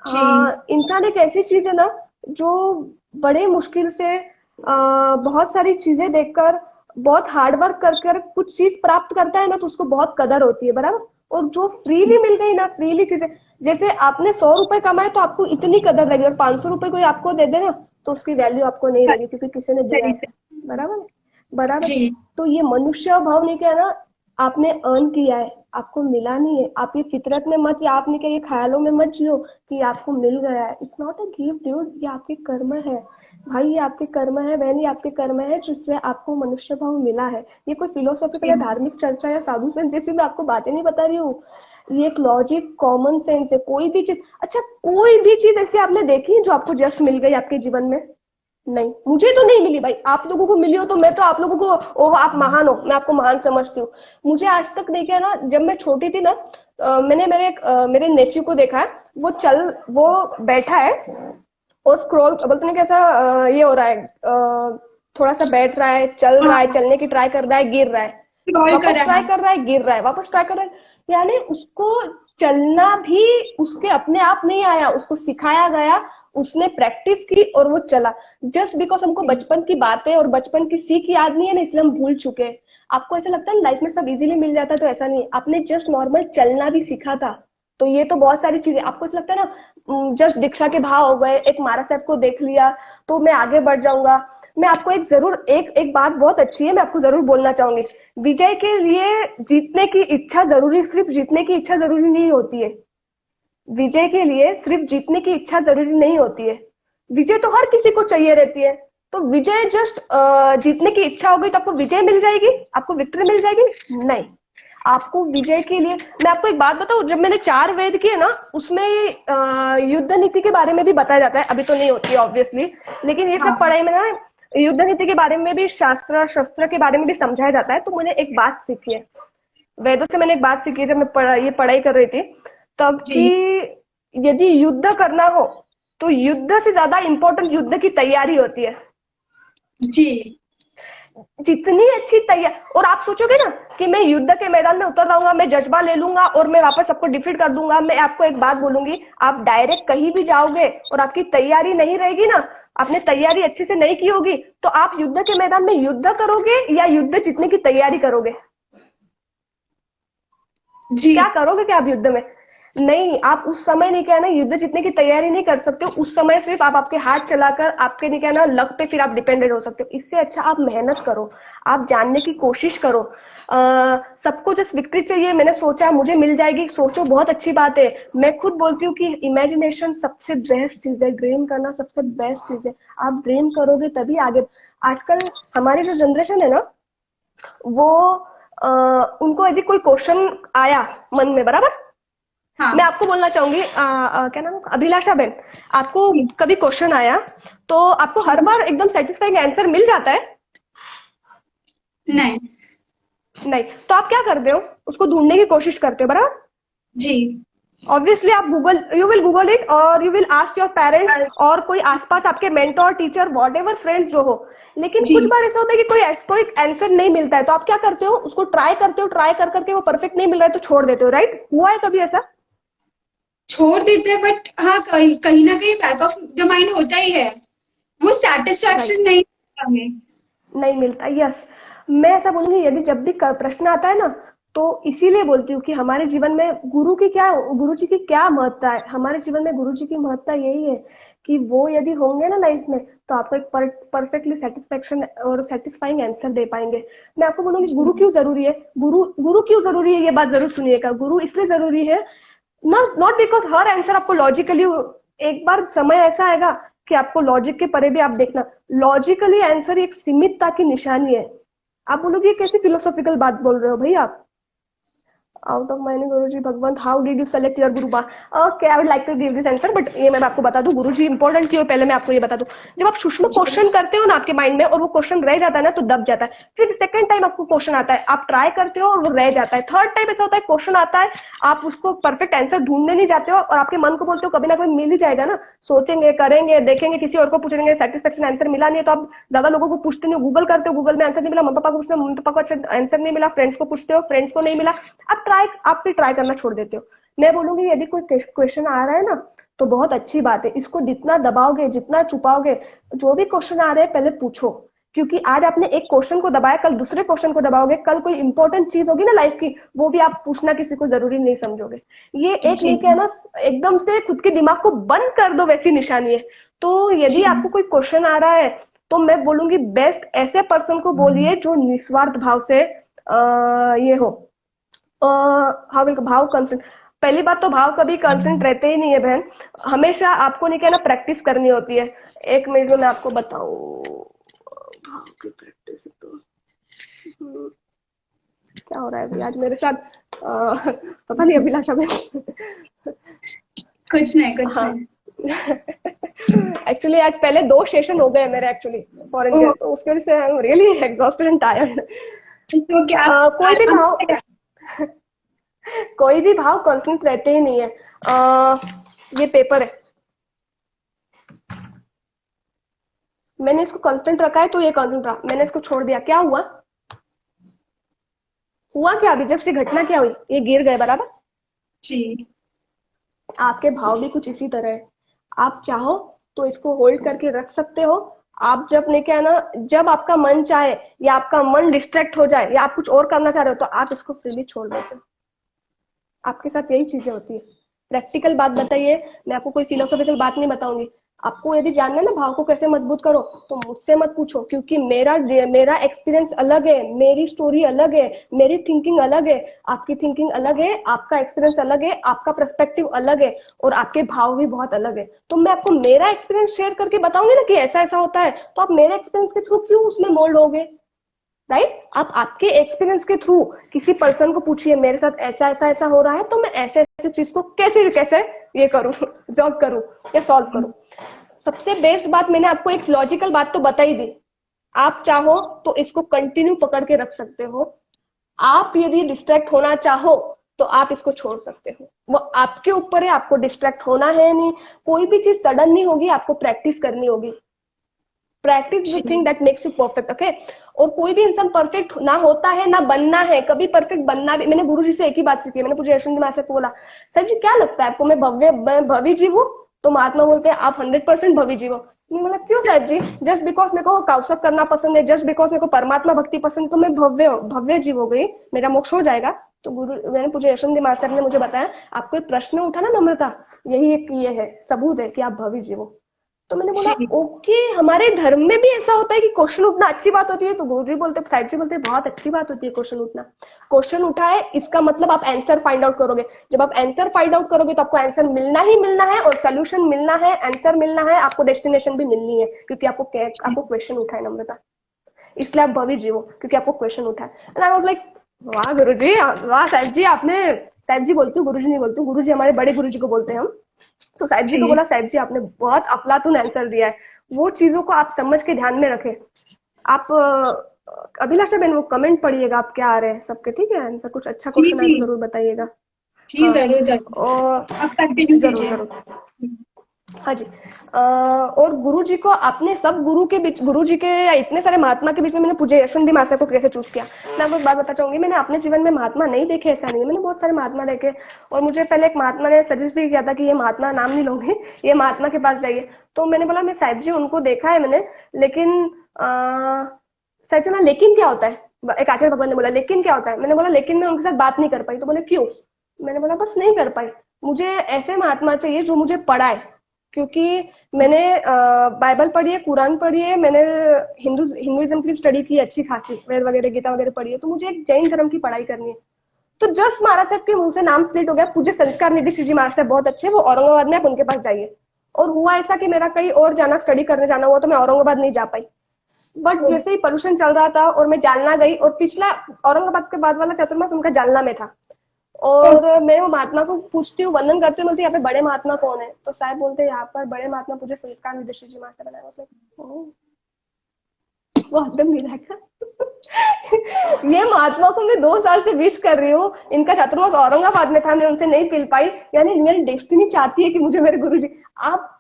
जी। हाँ, इंसान एक ऐसी चीज है ना जो बड़े मुश्किल से बहुत सारी चीजें देखकर, बहुत हार्डवर्क कर कर कुछ चीज प्राप्त करता है ना, तो उसको बहुत कदर होती है, बराबर। और जो फ्रीली मिल गई ना, फ्रीली चीजें, जैसे आपने 100 रुपए कमाए तो आपको इतनी कदर लगी, और 500 रुपए कोई आपको दे दे ना, तो उसकी वैल्यू आपको नहीं लगी, क्योंकि किसी ने दिया सही है। से। बराबर है? बराबर। जी। तो ये मनुष्य भाव नहीं क्या ना, आपने अर्न किया है, आपको मिला नहीं है, आप ये फितरत में मत, या आपने क्या ये ख्यालों में मत जियो कि आपको मिल गया है। It's not a gift dude, ये आपके कर्म है भाई, ये आपके कर्म है बहन, ये आपके कर्म है जिससे आपको मनुष्य भाव मिला है। ये कोई फिलोसॉफिकल या जी। धार्मिक चर्चा या साधु संत जैसी मैं आपको बातें नहीं बता रही हूँ। ये एक लॉजिक, कॉमन सेंस है। कोई भी चीज, अच्छा कोई भी चीज ऐसी आपने देखी है जो आपको जस्ट मिल गई आपके जीवन में? नहीं, मुझे तो नहीं मिली भाई। आप लोगों को मिली हो तो मैं तो आप लोगों को, ओह आप महान हो, मैं आपको महान समझती हूँ। मुझे आज तक नहीं किया ना, जब मैं छोटी थी ना, मैंने मेरे नेफ्यू को देखा है, वो बैठा है और स्क्रॉल बोलते नहीं कैसा, ये हो रहा है, थोड़ा सा बैठ रहा है, चल रहा है, हाँ, चलने की ट्राई कर रहा है, गिर रहा है, स्क्रॉल कर वापस रहा ट्राई है। कर रहा है, गिर रहा है, वापस ट्राई कर रहा है। यानी उसको चलना भी उसके अपने आप नहीं आया, उसको सिखाया गया, उसने प्रैक्टिस की और वो चला। जस्ट बिकॉज हमको बचपन की बातें और बचपन की सीख याद नहीं है ना, इसलिए हम भूल चुके हैं। आपको ऐसा लगता है लाइफ में सब इजीली मिल जाता है, तो ऐसा नहीं है। आपने जस्ट नॉर्मल चलना भी सीखा था, तो ये तो बहुत सारी चीजें आपको ऐसा लगता है ना, जस्ट दीक्षा के भाव हो गए, एक मारा साहब को देख लिया तो मैं आगे बढ़ जाऊंगा। मैं आपको एक जरूर एक बात बहुत अच्छी है, मैं आपको जरूर बोलना चाहूंगी। विजय के लिए जीतने की इच्छा जरूरी, सिर्फ जीतने की इच्छा जरूरी नहीं होती है। विजय के लिए सिर्फ जीतने की इच्छा जरूरी नहीं होती है। विजय तो हर किसी को चाहिए रहती है। तो विजय जस्ट जीतने की इच्छा होगी तो आपको विजय मिल जाएगी, आपको विक्ट्री मिल जाएगी? नहीं। आपको विजय के लिए, मैं आपको एक बात बताऊं, जब मैंने 4 वेद किए ना, उसमें युद्ध नीति के बारे में भी बताया जाता है। अभी तो नहीं होती है ऑब्वियसली, लेकिन ये सब हाँ पढ़ाई में ना युद्ध नीति के बारे में भी, शास्त्र शस्त्र के बारे में भी समझाया जाता है। तो मैंने एक बात सीखी है वेदों से, मैंने एक बात सीखी है जब मैं ये पढ़ाई कर रही थी तब, जी कि यदि युद्ध करना हो तो युद्ध से ज्यादा इंपॉर्टेंट युद्ध की तैयारी होती है। जी जितनी अच्छी तैयार, और आप सोचोगे ना कि मैं युद्ध के मैदान में उतर जाऊंगा, मैं जज्बा ले लूंगा और मैं वापस सबको डिफीट कर दूंगा। मैं आपको एक बात बोलूंगी, आप डायरेक्ट कहीं भी जाओगे और आपकी तैयारी नहीं रहेगी ना, आपने तैयारी अच्छे से नहीं की होगी, तो आप युद्ध के मैदान में युद्ध करोगे या युद्ध जीतने की तैयारी करोगे? जी क्या करोगे क्या आप युद्ध में? नहीं, आप उस समय नहीं कहना युद्ध जीतने की तैयारी नहीं कर सकते हो। उस समय सिर्फ आप आपके हाथ चलाकर, आपके नहीं कहना लक पे फिर आप डिपेंडेंट हो सकते हो। इससे अच्छा आप मेहनत करो, आप जानने की कोशिश करो। सबको जस्ट विक्ट्री चाहिए, मैंने सोचा मुझे मिल जाएगी, सोचो, बहुत अच्छी बात है। मैं खुद बोलती हूँ कि इमेजिनेशन सबसे बेस्ट चीज है, ड्रीम करना सबसे बेस्ट चीज है। आप ड्रीम करोगे तभी आगे। आजकल हमारी जो जनरेशन है ना, वो उनको यदि कोई क्वेश्चन आया मन में, बराबर, हाँ मैं आपको बोलना चाहूंगी, क्या नाम है? अभिलाषा बेन, आपको जी कभी क्वेश्चन आया तो आपको हर बार एकदम सेटिस्फाइंग आंसर मिल जाता है? नहीं नहीं। तो आप क्या करते हो? उसको ढूंढने की कोशिश करते हो, बराबर। जी ऑब्वियसली आप Google, you will Google it और you will ask your parents और कोई आसपास आपके mentor, teacher, whatever friends जो हो। लेकिन जी कुछ बार ऐसा होता है कि कोई आंसर नहीं मिलता है, तो आप क्या करते हो? उसको ट्राई करते हो, ट्राई कर करके वो परफेक्ट नहीं मिल रहा है तो छोड़ देते हो, राइट? हुआ है कभी ऐसा? छोड़ देते हैं, बट हाँ कहीं कहीं ना कहीं बैक ऑफ द माइंड होता ही है, वो राइट, सेटिस्फैक्शन नहीं मिलता हमें। नहीं मिलता, यस। मैं ऐसा बोलूंगी, यदि जब भी प्रश्न आता है ना, तो इसीलिए बोलती हूँ कि हमारे जीवन में गुरु जी की क्या महत्ता है। हमारे जीवन में गुरु जी की महत्ता यही है कि वो यदि होंगे ना लाइफ में, तो आपको एक परफेक्टली सेटिस्फेक्शन और सेटिस्फाइंग आंसर दे पाएंगे। मैं आपको बोलूंगी जी गुरु क्यों जरूरी है। गुरु क्यों जरूरी है, ये बात जरूर सुनिएगा। गुरु इसलिए जरूरी है, नॉट बिकॉज हर आंसर आपको लॉजिकली, एक बार समय ऐसा आएगा कि आपको लॉजिक के परे भी, आप देखना, लॉजिकली आंसर एक सीमितता की निशानी है। आप बोलोगे ये कैसी फिलोसॉफिकल बात बोल रहे हो भाई आप? Out of mind Guruji Bhagwant, how did you select your guru? Okay, I would like to give this answer, but ये मैं आपको बता दूं गुरुजी इंपॉर्टेंट क्यों है, पहले मैं आपको ये बता दूं। जब आप सूक्ष्म जी क्वेश्चन करते हो ना आपके माइंड में, और वो क्वेश्चन रह जाता है ना, तो दब जाता है। फिर सेकंड टाइम आपको क्वेश्चन आता है, आप ट्राई करते हो और वो रह जाता है। थर्ड टाइम ऐसा होता है, क्वेश्चन आता है, आप उसको परफेक्ट आंसर ढूंढने नहीं जाते हो, और आपके मन को बोलते हो कभी ना कभी मिल ही जाएगा ना, सोचेंगे, करेंगे, देखेंगे, किसी और को पूछेंगे, सेटिस्फेक्शन आंसर मिला नहीं है तो आप ज्यादा लोगों को पूछते नहीं, गूगल करते हो, गूगल में आंसर नहीं मिला, मम्मी पापा को पूछते हो, मम्मी पापा को अच्छा आंसर नहीं मिला, फ्रेंड्स को पूछते हो, फ्रेंड्स को नहीं मिला, आप फिर ट्राई करना छोड़ देते हो। मैं बोलूंगी यदि कोई क्वेश्चन आ रहा है ना, तो बहुत अच्छी बात है, इसको जितना दबाओगे, जितना छुपाओगे, जो भी क्वेश्चन आ रहे हैं पहले पूछो। क्योंकि आज आपने एक क्वेश्चन को दबाया, कल दूसरे क्वेश्चन को दबाओगे, कल कोई इंपॉर्टेंट चीज होगी ना लाइफ की, वो भी आप पूछना किसी को जरूरी नहीं समझोगे। ये एक जी नहीं कहना, एकदम से खुद के दिमाग को बंद कर दो, वैसी निशानी है। तो यदि जी आपको कोई क्वेश्चन आ रहा है, तो मैं बोलूंगी बेस्ट ऐसे पर्सन को बोलिए जो निस्वार्थ भाव से ये हो, भाव कंसेंट। पहली बात तो भाव कभी कंसेंट रहते ही नहीं है बहन, हमेशा आपको नहीं कहना प्रैक्टिस करनी होती है। एक मिनट में मैं आपको बताऊं भाव की प्रैक्टिस तो, क्या हो रहा है अभी आज मेरे साथ, पता नहीं अभिलाषा में। कुछ नहीं कुछ हाँ, नहीं। एक्चुअली आज पहले 2 सेशन हो गए मेरे एक्चुअली फॉरेन के, ओ, तो उसके वजह से I am really exhausted and tired. तो क्या कोई भी आराम भाव, से- कोई भी भाव कांस्टेंट रहते ही नहीं है। ये पेपर है, मैंने इसको कांस्टेंट रखा है तो ये कांस्टेंट रहा, मैंने इसको छोड़ दिया, क्या हुआ? हुआ क्या? अभी जस्ट ये घटना क्या हुई, ये गिर गए, बराबर। जी आपके भाव भी कुछ इसी तरह है। आप चाहो तो इसको होल्ड करके रख सकते हो। आप जब नहीं क्या ना, जब आपका मन चाहे या आपका मन डिस्ट्रैक्ट हो जाए या आप कुछ और करना चाह रहे हो, तो आप इसको फ्रीली छोड़ देते हो। आपके साथ यही चीजें होती है। प्रैक्टिकल बात बताइए, मैं आपको कोई फिलोसॉफिकल बात नहीं बताऊंगी। आपको यदि जानना है ना भाव को कैसे मजबूत करो, तो मुझसे मत पूछो, क्योंकि मेरा एक्सपीरियंस अलग है, मेरी स्टोरी अलग है, मेरी थिंकिंग अलग है, आपकी थिंकिंग अलग है, आपका एक्सपीरियंस अलग है, आपका पर्सपेक्टिव अलग है, और आपके भाव भी बहुत अलग है। तो मैं आपको मेरा एक्सपीरियंस शेयर करके बताऊंगी ना कि ऐसा ऐसा होता है, तो आप मेरे एक्सपीरियंस के थ्रू क्यों उसमें मोल्ड होगे, राइट? आप आपके एक्सपीरियंस के थ्रू किसी पर्सन को पूछिए मेरे साथ ऐसा ऐसा ऐसा हो रहा है, तो मैं ऐसे ऐसे चीज को कैसे कैसे ये करूं, जॉब करूं या सॉल्व करूं। सबसे बेस्ट बात मैंने आपको एक लॉजिकल बात तो बता ही दी। आप चाहो तो इसको कंटिन्यू पकड़ के रख सकते हो, आप यदि डिस्ट्रैक्ट होना चाहो तो आप इसको छोड़ सकते हो, वो आपके ऊपर है, आपको डिस्ट्रैक्ट होना है नहीं। कोई भी चीज सडन नहीं होगी, आपको प्रैक्टिस करनी होगी। Practice the thing that makes you perfect, okay? और कोई भी इंसान परफेक्ट ना होता है ना बनना है, कभी परफेक्ट बनना भी। मैंने गुरुजी से एक ही बात सीखी है, मैंने पूछा यशवंत मास्टर को, बोला सर जी क्या लगता है आपको मैं भवी जीव हूँ? तो महात्मा बोलते हैं आप 100% भवी जीव हो। मतलब क्यों साहब जी? जस्ट बिकॉज मेरे को कौशल करना पसंद है, जस्ट बिकॉज मेरे को परमात्मा भक्ति पसंद है, तो मैं भव्य जीव हो गई, मेरा मोक्ष हो जाएगा? तो गुरु मैंने पूछा, यशवंत मास्टर ने मुझे बताया आपको एक प्रश्न उठा ना नम्रता, यही एक ये है सबूत है कि आप भवी जीव हो। तो मैंने बोला जी ओके, हमारे धर्म में भी ऐसा होता है कि क्वेश्चन उठना अच्छी बात होती है? तो गुरुजी बोलते, साहिब जी बोलते बहुत अच्छी बात होती है क्वेश्चन उठना। क्वेश्चन उठा है इसका मतलब आप आंसर फाइंड आउट करोगे, जब आप आंसर फाइंड आउट करोगे तो आपको आंसर मिलना ही मिलना है, और सोल्यूशन मिलना है, आंसर मिलना है, आपको डेस्टिनेशन भी मिलनी है, क्योंकि आपको क्वेश्चन उठा है नम्रता। इसलिए आप भवी जीवो, क्योंकि आपको क्वेश्चन उठा है। एंड आई वाज लाइक वाह गुरुजी, वाह साहिब जी, आपने, साहिब जी बोलती हूँ, गुरुजी नहीं बोलती हूँ, गुरुजी हमारे बड़े गुरुजी को बोलते हैं हम। तो साहिब जी को जी बोला, साहिब जी आपने बहुत अफलातून आंसर दिया है। वो चीजों को आप समझ के ध्यान में रखें। आप अभिलाषा बहन वो कमेंट पढ़िएगा, आप क्या आ रहे हैं सबके, ठीक है? आंसर कुछ अच्छा जी क्वेश्चन आए जी तो जरूर बताइएगा। जी, हाँ, जरूर जरूर, और आप कंटिन्यू जरूर कीजिए। जरूर, हाँ जी। और गुरु जी को अपने सब गुरु के बीच, गुरु जी के या इतने सारे महात्मा के बीच में मैंने पूछे यशवंत मास्टर को कैसे चूज किया। मैं आपको एक बात बता चाहूंगी, मैंने अपने जीवन में महात्मा नहीं देखे, ऐसा नहीं है, मैंने बहुत सारे महात्मा देखे। और मुझे पहले एक महात्मा ने सजेस्ट भी किया था कि ये महात्मा, नाम नहीं लूंगी, ये महात्मा के पास जाइए। तो मैंने बोला मैं साहिब जी उनको देखा है मैंने, लेकिन साहिब जी ना, लेकिन क्या होता है? एक आचार्य भगवान ने बोला लेकिन क्या होता है? मैंने बोला लेकिन मैं उनके साथ बात नहीं कर पाई। तो बोले क्यों? मैंने बोला बस नहीं कर पाई, मुझे ऐसे महात्मा चाहिए जो मुझे पढ़ाए। क्योंकि मैंने बाइबल पढ़ी है, कुरान पढ़ी है, मैंने हिंदुइज्म की स्टडी की है अच्छी खासी, वेद वगैरह गीता वगैरह पढ़ी है, तो मुझे एक जैन धर्म की पढ़ाई करनी है। तो जस्ट महाराज साहब के मुंह से नाम स्लिट हो गया, पूज्य संस्कार निधि श्री जी महाराज साहब बहुत अच्छे, वो औरंगाबाद में, आप उनके पास जाइए। और हुआ ऐसा कि मेरा कहीं और जाना, स्टडी करने जाना हुआ, तो मैं औरंगाबाद नहीं जा पाई। बट जैसे ही पोल्यूशन चल रहा था और मैं जालना गई, और पिछला औरंगाबाद के बाद वाला चतुर्मास उनका जालना में था, और मैं वो महात्मा को पूछती हूँ, वंदन करती हूँ, बोलती यहाँ पे बड़े महात्मा कौन है? तो साहब बोलते हैं यहाँ पर बड़े महात्मा पूज्य संस्कार निधि श्री जी महाराज बनाया। वो एकदम मिला। ये महात्मा को मैं 2 साल से विश कर रही हूँ, इनका चतुर्मास औरंगाबाद में था, मैं उनसे नहीं मिल पाई। यानी मेरी डेस्टिनी चाहती है कि मुझे मेरे गुरुजी, आप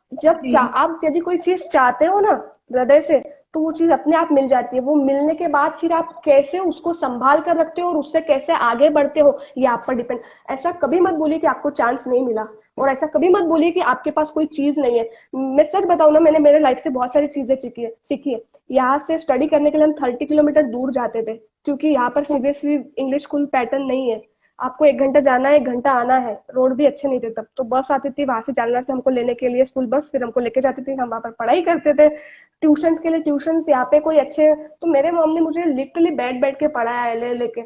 आप यदि कोई चीज चाहते हो ना हृदय से, तो वो चीज अपने आप मिल जाती है। वो मिलने के बाद फिर आप कैसे उसको संभाल कर रखते हो और उससे कैसे आगे बढ़ते हो, ये आप पर डिपेंड। ऐसा कभी मत बोलिए कि आपको चांस नहीं मिला, और ऐसा कभी मत बोलिए कि आपके पास कोई चीज नहीं है। मैं सच बताऊं ना, मैंने मेरे लाइफ से बहुत सारी चीजें सीखी है। यहाँ से स्टडी करने के लिए हम 30 किलोमीटर दूर जाते थे, क्योंकि यहाँ पर सीबीएसई इंग्लिश स्कूल पैटर्न नहीं है। आपको 1 घंटा जाना है, 1 घंटा आना है, रोड भी अच्छे नहीं थे तब। तो बस आती थी वहां से, जालना से हमको लेने के लिए स्कूल बस, फिर हमको लेके जाती थी, हम वहां पर पढ़ाई करते थे। ट्यूशन के लिए ट्यूशन यहाँ पे कोई अच्छे, तो मेरे मॉम ने मुझे लिटरली बैठ के पढ़ाया है, ले लेके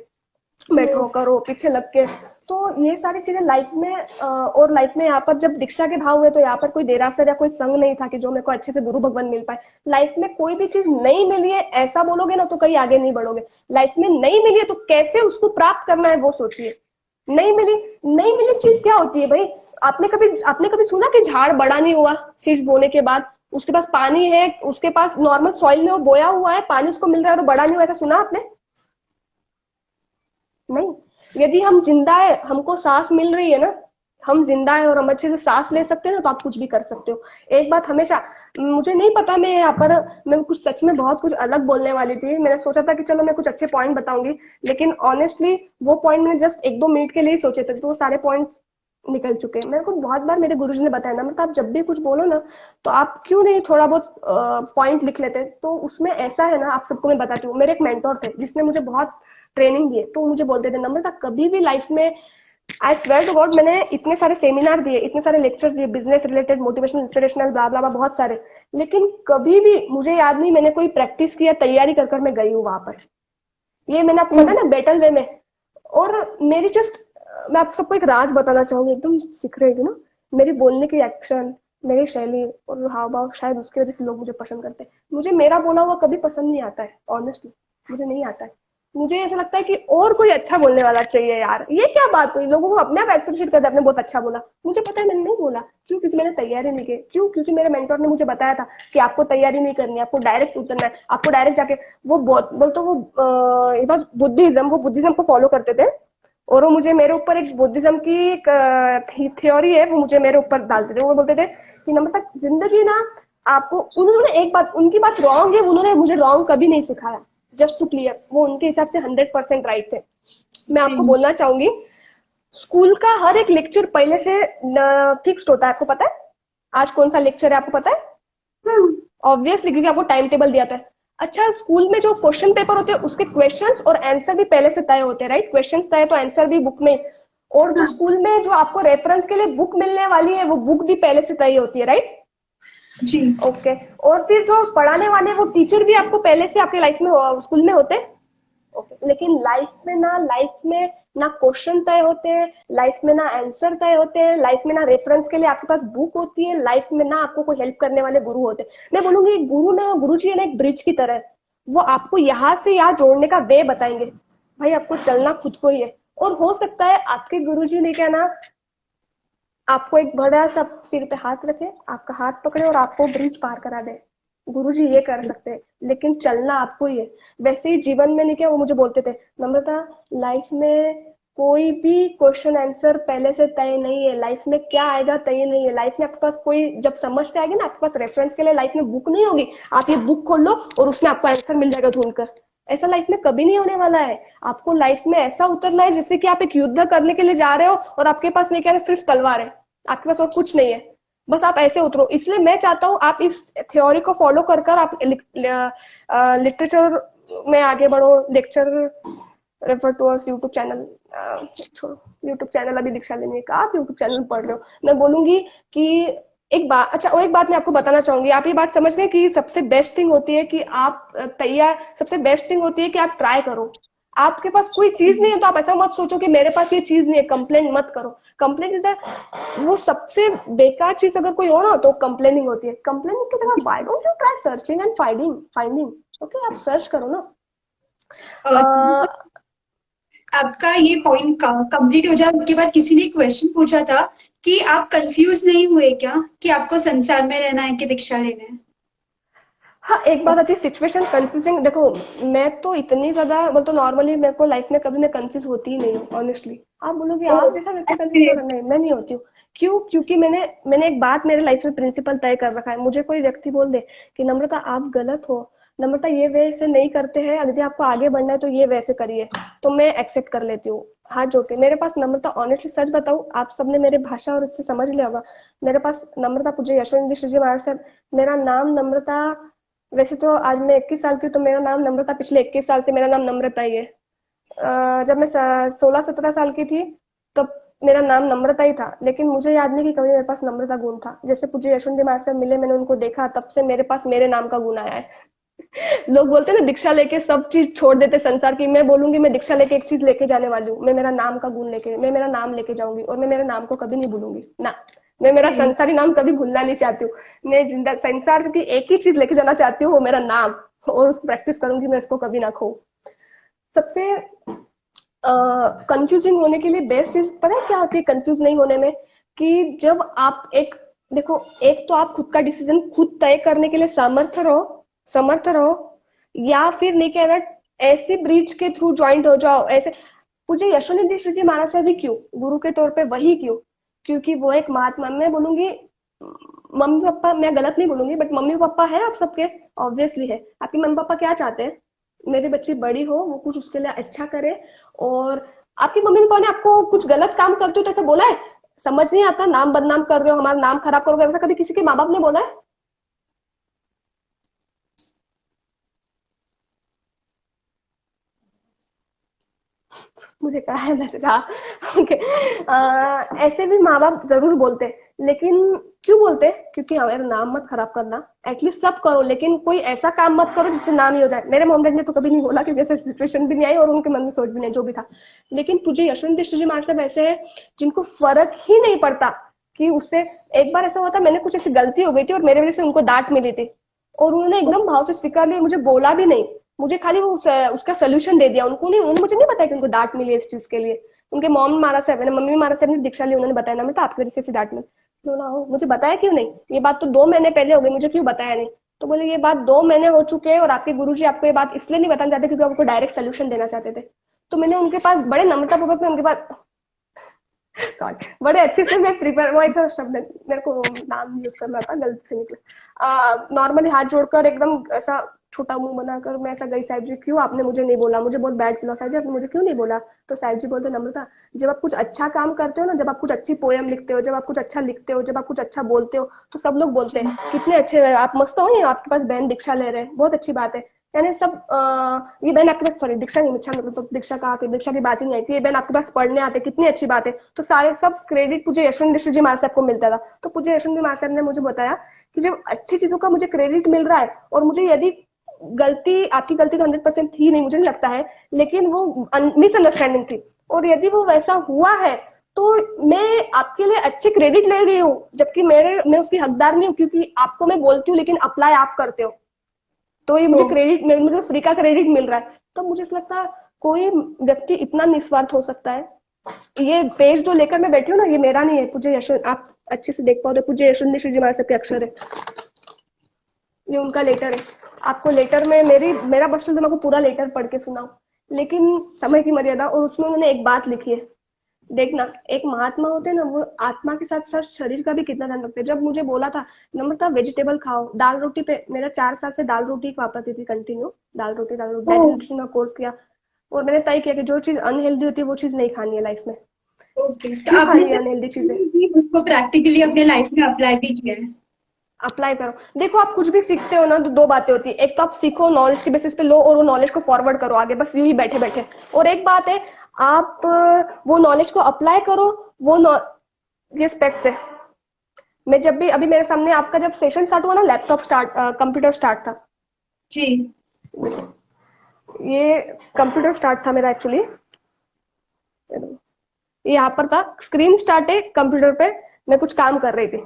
बैठो करो पीछे लग के। तो ये सारी चीजें लाइफ में और लाइफ में यहाँ पर जब दीक्षा के भाव हुए, तो यहाँ पर कोई देरासर या कोई संग नहीं था कि जो मेरे को अच्छे से गुरु भगवान मिल पाए। लाइफ में कोई भी चीज नहीं मिली है ऐसा बोलोगे ना, तो कहीं आगे नहीं बढ़ोगे। लाइफ में नहीं मिली है तो कैसे उसको प्राप्त करना है वो सोचिए। नहीं मिली चीज क्या होती है भाई? आपने कभी सुना कि झाड़ बड़ा नहीं हुआ सीड्स बोने के बाद? उसके पास पानी है, उसके पास नॉर्मल सॉइल में वो बोया हुआ है, पानी उसको मिल रहा है और बड़ा नहीं हुआ, ऐसा सुना आपने? नहीं। यदि हम जिंदा है, हमको सांस मिल रही है ना, हम जिंदा है और हम अच्छे से सांस ले सकते हैं ना, तो आप कुछ भी कर सकते हो। एक बात हमेशा, मुझे नहीं पता, मैं यहाँ पर मैं कुछ सच में बहुत कुछ अलग बोलने वाली थी। मैंने सोचा था कि चलो मैं कुछ अच्छे पॉइंट बताऊंगी, लेकिन ऑनेस्टली वो पॉइंट मैंने जस्ट 1-2 मिनट के लिए सोचे थे, तो वो सारे पॉइंट्स निकल चुके हैं। मेरे को बहुत बार मेरे गुरुजी ने बताया ना, मतलब आप जब भी कुछ बोलो ना, तो आप क्यों नहीं थोड़ा बहुत पॉइंट लिख लेते? तो उसमें ऐसा है ना, आप सबको मैं बताती हूँ, मेरे एक मेंटोर थे जिसने मुझे बहुत ट्रेनिंग दी है, तो मुझे बोलते थे नम्रता, कभी भी लाइफ में आई स्वेयर टू गॉड, मैंने इतने सारे सेमिनार दिए, इतने सारे लेक्चर दिए, बिजनेस रिलेटेड, मोटिवेशनल, इंस्पिरेशनल, ब्ला ब्ला, बहुत सारे, लेकिन कभी भी मुझे याद नहीं मैंने कोई प्रैक्टिस किया, तैयारी कर मैं गई हूँ वहां पर। ये मैंने आपको बताया ना, बैटल वे में। और मेरी जस्ट, मैं आप सबको एक राज बताना चाहूंगी, एकदम सीख रही ना, मेरी बोलने की एक्शन, मेरी शैली और हाव भाव, शायद उसकी वजह से लोग मुझे पसंद करते हैं। मुझे मेरा बोला हुआ कभी पसंद नहीं आता है, ऑनेस्टली मुझे नहीं आता है। मुझे ऐसा लगता है कि और कोई अच्छा बोलने वाला चाहिए यार। ये क्या बात हुई, लोगों को अपने आप एप्रिशिएट करते हैं, आपने बहुत अच्छा बोला। मुझे पता है मैंने नहीं बोला, क्यों? क्योंकि मैंने तैयारी नहीं की। क्यों? क्योंकि मेरे मेंटर ने मुझे बताया था कि आपको तैयारी नहीं करनी है, आपको डायरेक्ट उतरना है, आपको डायरेक्ट जाके वो बोलते वो बुद्धिज्म, वो बुद्धिज्म को फॉलो करते थे, और वो मुझे मेरे ऊपर एक बुद्धिज्म की एक थ्योरी है, वो मुझे मेरे ऊपर डालते थे। वो बोलते थे कि नम्रता, जिंदगी ना आपको, उन्होंने एक बात, उनकी बात रॉन्ग है, उन्होंने मुझे रॉन्ग कभी नहीं सिखाया, जस्ट टू क्लियर, वो उनके हिसाब से 100% राइट थे। मैं आपको बोलना चाहूंगी, स्कूल का हर एक लेक्चर पहले से फिक्स्ड होता है, आपको पता है आज कौन सा लेक्चर है, आपको पता है? ऑब्वियसली, क्योंकि आपको टाइम टेबल दिया था। अच्छा, स्कूल में जो क्वेश्चन पेपर होते हैं उसके क्वेश्चंस और आंसर भी पहले से तय होते हैं, राइट? क्वेश्चंस तय तो आंसर भी बुक में, और जो स्कूल में जो आपको रेफरेंस के लिए बुक मिलने वाली है, वो बुक भी पहले से तय होती है, राइट? जी। ओके। और फिर जो पढ़ाने वाले वो टीचर भी आपको पहले से आपके लाइफ में स्कूल में होते हैं। ओके। लेकिन लाइफ में ना क्वेश्चन तय होते हैं, लाइफ में ना आंसर तय होते हैं, लाइफ में ना रेफरेंस के लिए आपके पास बुक होती है, लाइफ में ना आपको कोई हेल्प करने वाले गुरु होते हैं। मैं बोलूंगी गुरु जी है ना एक ब्रिज की तरह है। वो आपको यहाँ से यहाँ जोड़ने का वे बताएंगे, भाई आपको चलना खुद को ही है। और हो सकता है आपके गुरु जी ने क्या ना, आपको एक बड़ा सा सिर पे हाथ रखे, आपका हाथ पकड़े और आपको ब्रिज पार करा दे। गुरुजी ये कर सकते हैं, लेकिन चलना आपको ही है। वैसे ही जीवन में नहीं, क्या वो मुझे बोलते थे, नम्रता, लाइफ में कोई भी क्वेश्चन आंसर पहले से तय नहीं है, लाइफ में क्या आएगा तय नहीं है। लाइफ में आपके पास कोई जब समझ पे आएगी ना, आपके पास रेफरेंस के लिए लाइफ में बुक नहीं होगी, आप ये बुक खोल लो और उसमें आपको आंसर मिल जाएगा ढूंढकर। ऐसा लाइफ में कभी नहीं होने वाला है। आपको लाइफ में ऐसा उतरना है जैसे कि आप एक युद्ध करने के लिए जा रहे हो और आपके पास नहीं, क्या सिर्फ तलवार है, आपके पास और कुछ नहीं है, बस आप ऐसे उतरो। इसलिए मैं चाहता हूँ आप इस थ्योरी को फॉलो कर कर आप लिटरेचर में आगे बढ़ो। Lecture refer to us YouTube channel, छोड़ो यूट्यूब चैनल, अभी दीक्षा लेनी है, आप यूट्यूब चैनल पढ़ रहे हो। मैं बोलूंगी कि एक बात, अच्छा और एक बात मैं आपको बताना चाहूंगी, आप ये बात समझ गए कि सबसे बेस्ट थिंग होती है कि आप तैयार, सबसे बेस्ट थिंग होती है कि आप ट्राई करो। आपके पास कोई चीज नहीं है तो आप ऐसा मत सोचो कि मेरे पास ये चीज नहीं है, कंप्लेंट मत करो। कंप्लेंट इज वो सबसे बेकार चीज अगर कोई हो ना तो कंप्लेनिंग होती है। कंप्लेनिंग की जगह why don't you try searching and finding. Okay, आप सर्च करो ना। आपका ये पॉइंट कंप्लीट हो जाए उसके बाद किसी ने क्वेश्चन पूछा था कि आप कंफ्यूज नहीं हुए क्या कि आपको संसार में रहना है कि दीक्षा लेना है? हाँ, एक बात आती है सिचुएशन कंफ्यूजिंग। देखो, मैं तो इतनी ज्यादा बोल, तो नॉर्मली मेरे को लाइफ में कभी मैं कंफ्यूज होती ही नहीं हूँ, ऑनेस्टली। आप बोलोगे ओ, आप जैसा व्यक्ति कंफ्यूज हो रहा, नहीं मैं नहीं होती हूँ। क्यों? क्योंकि मैंने एक बात मेरे लाइफ में प्रिंसिपल तय कर रखा है। मुझे कोई व्यक्ति बोल दे कि नम्रता आप गलत हो, नम्रता ये वे से नहीं करते हैं, यदि आपको आगे बढ़ना है तो ये वैसे करिए, तो मैं एक्सेप्ट कर लेती हूँ हाथ जोड़ के। मेरे पास नम्रता, ऑनेस्टली सच बताऊँ, आप सबने मेरे भाषा और इससे समझ लिया होगा, मेरे पास नम्रता पूज्य यशवंत जी महाराज सर, मेरा नाम नम्रता, वैसे तो आज मैं 21 साल की हूँ, तो मेरा नाम नम्रता पिछले 21 साल से मेरा नाम नम्रता ही है। जब मैं 16-17 साल की थी तब मेरा नाम नम्रता ही था, लेकिन मुझे याद नहीं कि कभी मेरे पास नम्रता गुण था। जैसे पूज्य यशवंत जी महाराज से मिले, मैंने उनको देखा, तब से मेरे पास मेरे नाम का गुण आया है। लोग बोलते हैं ना दीक्षा लेके सब चीज छोड़ देते संसार की, मैं बोलूंगी मैं दीक्षा लेके एक चीज लेके जाने वाली हूँ, मैं मेरा नाम का गुण लेके, मैं मेरा नाम लेके जाऊंगी, और मैं मेरे नाम को कभी नहीं भूलूंगी ना। मैं मेरा संसारी नाम कभी भूलना नहीं चाहती हूँ। मैं जिंदा संसार की एक ही चीज लेके जाना चाहती हूँ, वो मेरा नाम, और उस प्रैक्टिस करूंगी मैं इसको कभी ना खो। सबसे कंफ्यूजिंग होने के लिए बेस्ट चीज पता है क्या होती है कंफ्यूज नहीं होने में? कि जब आप एक, देखो, एक तो आप खुद का डिसीजन खुद तय करने के लिए समर्थ रहो, या फिर नहीं कहना ऐसी ब्रिज के थ्रू ज्वाइंट हो जाओ ऐसे। मुझे यशोनिधि दीक्षित जी महाराज से भी क्यों गुरु के तौर पे वही क्यों? क्योंकि वो एक महात्मा, मैं बोलूंगी मम्मी पापा, मैं गलत नहीं बोलूंगी, बट मम्मी पापा है आप सबके, ऑब्वियसली है। आपके मम्मी पापा क्या चाहते हैं? मेरी बच्ची बड़ी हो, वो कुछ उसके लिए अच्छा करे। और आपकी मम्मी पापा ने आपको कुछ गलत काम करते हो तो ऐसा बोला है? समझ नहीं आता, नाम बदनाम कर रहे हो, हमारा नाम खराब करोगे, ऐसा कभी किसी के माँ बाप ने बोला है? मुझे कहा है, मैंने कहा ओके। ऐसे भी माँ बाप जरूर बोलते हैं, लेकिन क्यों बोलते हैं? क्योंकि हमारा नाम मत खराब करना, एटलीस्ट सब करो लेकिन कोई ऐसा काम मत करो जिससे नाम ही हो जाए। मेरे मॉम डैड ने तो कभी नहीं बोला, क्योंकि ऐसा सिचुएशन भी नहीं आई और उनके मन में सोच भी नहीं, जो भी था। लेकिन पूज्य यशवंत मिश्र जी महाराज साहब ऐसे है जिनको फर्क ही नहीं पड़ता कि उससे। एक बार ऐसा हुआ था, मैंने कुछ ऐसी गलती हो गई थी और मेरे वजह से उनको डांट मिली थी, और उन्होंने एकदम भाव से स्वीकार लिया, मुझे बोला भी नहीं, मुझे खाली वो उसका सोल्यूशन दे दिया। उन्होंने मुझे नहीं बताया कि उनको डांट मिली है इस चीज के लिए। उनके मॉम महाराज साहब ने, मम्मी महाराज साहब ने दीक्षा ली, उन्होंने बताया ना बेटा आपकी वजह से ऐसी डांट मिली। बोला मुझे बताया क्यों नहीं? ये बात तो 2 महीने पहले हो गई, मुझे क्यों बताया नहीं? तो बोले ये बात 2 महीने हो चुके हैं और आपके गुरुजी आपको ये बात इसलिए नहीं बताना चाहते क्योंकि आपको डायरेक्ट सोल्यूशन देना चाहते थे। तो मैंने उनके पास बड़े नम्रतापूर्वक में उनके पास सॉरी बड़े अच्छे से मैं प्रिपेयर, वो एक शब्द है, मेरे को नाम यूज करना था, गलती से निकला। नॉर्मली हाथ जोड़कर एकदम ऐसा छोटा मुंह बनाकर मैं ऐसा गई, साहिब जी क्यों आपने मुझे नहीं बोला, मुझे बहुत बैड फील हुआ, साहिब जी आपने मुझे क्यों नहीं बोला? तो साहिब जी बोलते नम्रता, जब आप कुछ अच्छा काम करते हो ना, जब आप कुछ अच्छी पोएम लिखते हो, जब आप कुछ अच्छा लिखते हो, जब आप कुछ अच्छा बोलते हो, तो सब लोग बोलते हैं कितने अच्छे आप, मस्त हो, ये आपके पास बहन दीक्षा ले रहे हैं, बहुत अच्छी बात है। यानी सब ये बहन आपके पास, सॉरी दीक्षा नहीं, इच्छा मतलब तो दीक्षा कहा कि दीक्षा की बात ही नहीं आई थी, ये बहन आपके पास पढ़ने आते, कितनी अच्छी बात है। तो सारे सब क्रेडिट पूज्य यशवंत मिश्र जी महाराज साहब को मिलता था। तो पूज्य यशवंत जी महाराज साहब ने मुझे बताया कि जब अच्छी चीजों का मुझे क्रेडिट मिल रहा है, और मुझे यदि गलती, आपकी गलती तो 100% थी नहीं मुझे नहीं लगता है, लेकिन वो मिसअंडरस्टैंडिंग थी, और यदि वो वैसा हुआ है तो मैं आपके लिए अच्छे क्रेडिट ले रही हूँ, जबकि मैं उसकी हकदार नहीं हूँ, क्योंकि आपको मैं बोलती हूँ लेकिन अप्लाई आप करते हो, तो ये मुझे क्रेडिट, मुझे फ्री का क्रेडिट मिल रहा है। तो मुझे ऐसा लगता है कोई व्यक्ति इतना निस्वार्थ हो सकता है। ये पेज जो लेकर मैं बैठी हूँ ना, ये मेरा नहीं है, पूज्य यशवंत, आप अच्छे से देख पाओ तो पूज्य यशवंत मिश्र जी महाराज साहब के अक्षर है, ये उनका लेटर है। आपको लेटर में मेरा बस चल तो मैं आपको पूरा लेटर पढ़ के सुनाऊं, लेकिन समय की मर्यादा, और उसमें उन्होंने एक बात लिखी है, देखना एक महात्मा होते हैं ना, वो आत्मा के साथ साथ शरीर का भी कितना ध्यान रखते हैं। जब मुझे बोला था नम्रता वेजिटेबल खाओ, दाल रोटी पे, मेरा 4 साल से दाल रोटी वापरती थी कंटिन्यू, दाल रोटी डाइटिशियन का कोर्स किया, और मैंने तय किया कि जो चीज अनहेल्दी होती है वो चीज नहीं खानी है लाइफ में। ओके, तो क्यों आपने खानी है अनहेल्दी चीजें? उसको प्रैक्टिकली अपने लाइफ में अप्लाई भी किया है? अप्लाई करो। देखो आप कुछ भी सीखते हो ना तो 2 बातें होती है, एक तो आप सीखो नॉलेज के बेसिस पे लो और वो नॉलेज को फॉरवर्ड करो आगे, बस यूं ही बैठे बैठे, और एक बात है आप वो नॉलेज को अप्लाई करो, वो रिस्पेक्ट से। मैं जब भी, अभी मेरे सामने आपका जब सेशन स्टार्ट हुआ ना, लैपटॉप स्टार्ट, कंप्यूटर स्टार्ट था, जी। ये कंप्यूटर स्टार्ट था मेरा एक्चुअली, ये यहाँ पर था, स्क्रीन स्टार्ट है कंप्यूटर पे, मैं कुछ काम कर रही थी,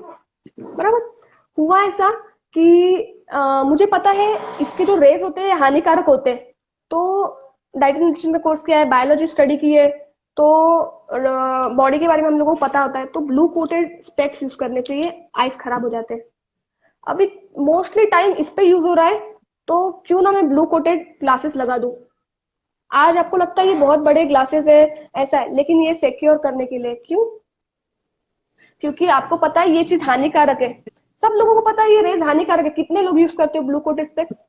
बराबर। हुआ ऐसा कि मुझे पता है इसके जो रेज होते हैं हानिकारक होते हैं, तो डाइटिशियन का कोर्स किया है, बायोलॉजी स्टडी की है, तो बॉडी के बारे में हम लोगों को पता होता है, तो ब्लू कोटेड स्पेक्स यूज करने चाहिए, आइस खराब हो जाते हैं। अभी मोस्टली टाइम इस पे यूज हो रहा है, तो क्यों ना मैं ब्लू कोटेड ग्लासेस लगा दूं। आज आपको लगता है ये बहुत बड़े ग्लासेस है ऐसा है, लेकिन ये सिक्योर करने के लिए, क्यों? क्योंकि आपको पता है ये चीज हानिकारक है, सब लोगों को पता है ये रेज हानिकारक है। कितने लोग यूज करते हो ब्लू कोटेड स्पेक्स?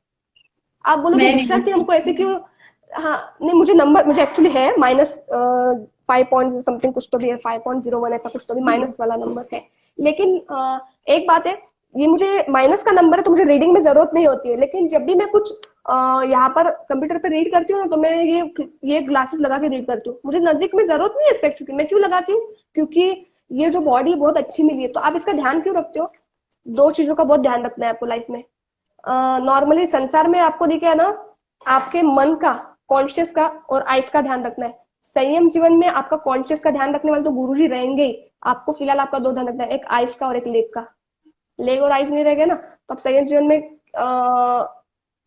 आप बोलोगे दीक्षा की हमको ऐसे क्यों? हाँ नहीं, मुझे एक्चुअली है -5 पॉइंट समथिंग कुछ तो भी है, 5.01 ऐसा कुछ तो भी माइनस वाला नंबर है, लेकिन एक बात है, ये मुझे माइनस का नंबर है तो मुझे रीडिंग में जरूरत नहीं होती है, लेकिन जब भी मैं कुछ यहाँ पर कंप्यूटर पे रीड करती हूँ ना, तो मैं ये ग्लासेस लगा के रीड करती हूँ, मुझे नजदीक में जरूरत नहीं है स्पेक्स की। मैं क्यों लगाती हूँ? क्योंकि ये जो बॉडी बहुत अच्छी मिली है, तो आप इसका ध्यान क्यों रखते हो? 2 चीजों का बहुत ध्यान रखना है आपको लाइफ में। नॉर्मली संसार में आपको दिखे है ना, आपके मन का, कॉन्शियस का और आइस का ध्यान रखना है। संयम जीवन में आपका कॉन्शियस का ध्यान रखने वाले तो गुरुजी रहेंगे ही, आपको फिलहाल आपका 2 ध्यान रखना है, एक आइस का और एक लेग का। लेग और आइस नहीं रहेगा ना तो आप संयम जीवन में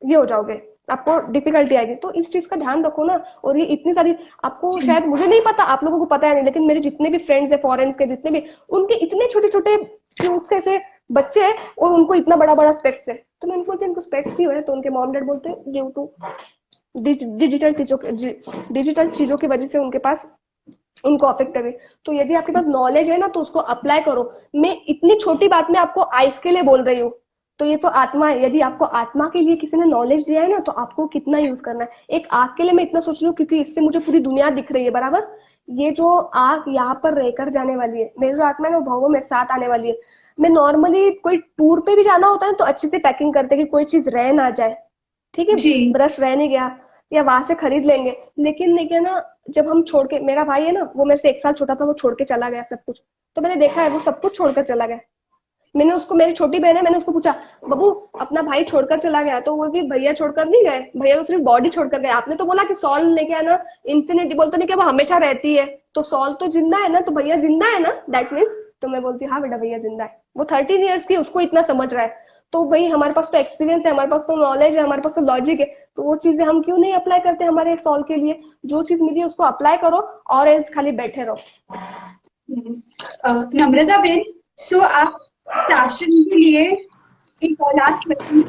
ये हो जाओगे, आपको डिफिकल्टी आएगी, तो इस चीज का ध्यान रखो ना। और ये इतनी सारी, आपको शायद, मुझे नहीं पता, आप लोगों को पता है नहीं, लेकिन मेरे जितने भी फ्रेंड्स है फॉरेन के, जितने भी, उनके इतने छोटे छोटे क्यूट से ऐसे बच्चे हैं और उनको इतना बड़ा बड़ा स्पेक्स है। तो मैं उनको बोलती इनको स्पेक्स क्यों है? तो उनके मॉम डैड बोलते हैं ड्यू टू डिजिटल चीजों की वजह से उनके पास, उनको अफेक्ट है। तो यदि आपके पास नॉलेज है ना तो उसको अप्लाई करो। मैं इतनी छोटी बात में आपको आइस के लिए बोल रही हूँ, तो ये तो आत्मा है। यदि आपको आत्मा के लिए किसी ने नॉलेज दिया है ना, तो आपको कितना यूज करना है। एक आग के लिए मैं इतना सोच रही हूँ क्योंकि इससे मुझे पूरी दुनिया दिख रही है, बराबर। ये जो आग यहाँ पर रहकर जाने वाली है, मेरी जो आत्मा है ना वो मेरे साथ आने वाली है। मैं नॉर्मली कोई टूर पे भी जाना होता है तो अच्छे से पैकिंग करते कि कोई चीज रह ना जाए, ठीक है। जी। ब्रश रह नहीं गया, या वहां से खरीद लेंगे। लेकिन लेकिन ना, जब हम छोड़ के, मेरा भाई है ना, वो मेरे से 1 साल छोटा था, वो छोड़ के चला गया सब कुछ। तो मैंने देखा है वो सब कुछ छोड़कर चला गया। मैंने उसको, मेरी छोटी बहन है, मैंने उसको पूछा, बबू अपना भाई छोड़कर चला गया, तो वो भी भैया छोड़कर नहीं गए, भैया तो सिर्फ बॉडी छोड़कर गए। आपने तो बोला कि सॉल लेके आना, इन्फिनिटी बोलते नहीं कि वो हमेशा रहती है, तो सॉल तो जिंदा है ना, तो भैया जिंदा है ना, दैट मीन्स। तो मैं बोलती हूँ हाँ बेटा भैया जिंदा है। वो 13 ईयर्स की, उसको इतना समझ रहा है। तो भाई हमारे पास तो एक्सपीरियंस है, हमारे पास तो नॉलेज है, हमारे पास तो लॉजिक है, तो वो चीजें हम क्यों नहीं अप्लाई करते हमारे सॉल्व के लिए। जो चीज मिली है उसको अप्लाई करो, और एल्स खाली बैठे रहो। नम्रता बेन, सो आप शासन के लिए एक और लास्ट क्वेश्चन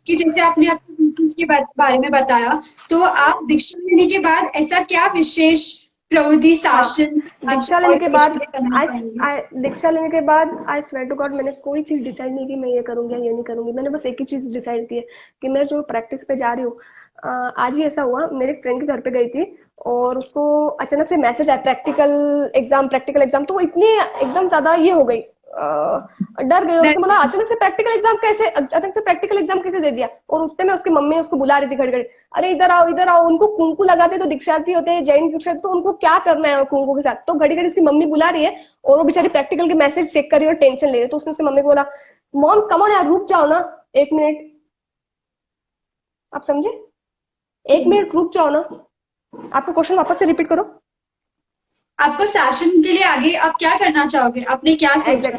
कि जैसे आपने अपने बिजनेस के बारे में बताया, तो आप दीक्षा लेने के बाद ऐसा क्या विशेष प्रवृत्ति हाँ, शासन दीक्षा और लेने के बाद, करना आई चाहेंगे? आई दीक्षा लेने के बाद आई स्वेयर टू गॉड, मैंने कोई चीज डिसाइड नहीं की मैं ये करूंगी या ये नहीं करूंगी। मैंने बस एक ही चीज डिसाइड की है कि मैं जो प्रैक्टिस पे जा रही हूँ, आज ही ऐसा हुआ, मेरे फ्रेंड के घर पे गई थी, और उसको अचानक से मैसेज आया, प्रैक्टिकल एग्जाम। तो वो इतनी एकदम ज्यादा ये हो गई, डर गई, उसने बोला अचानक से प्रैक्टिकल एग्जाम कैसे दे दिया। और उससे में उसकी मम्मी उसको बुला रही थी घड़ी घड़ी, अरे इधर आओ, उनको कुंकू लगाते तो दीक्षार्थी होते हैं, जैन दीक्षार्थी, तो उनको क्या करना है कुंकू के साथ। तो घड़ी घड़ी उसकी मम्मी बुला रही है, और वो बेचारी प्रैक्टिकल के मैसेज चेक कर रही है और टेंशन ले रही है। तो उसने उसकी मम्मी को बोला, मॉम कम ऑन यार, रुक जाओ ना 1 मिनट। आप समझे? 1 मिनट रुक जाओ ना। आपका क्वेश्चन वापस से रिपीट करो। आपको शासन के लिए आगे आप क्या करना चाहोगे? आपने क्या सोचा?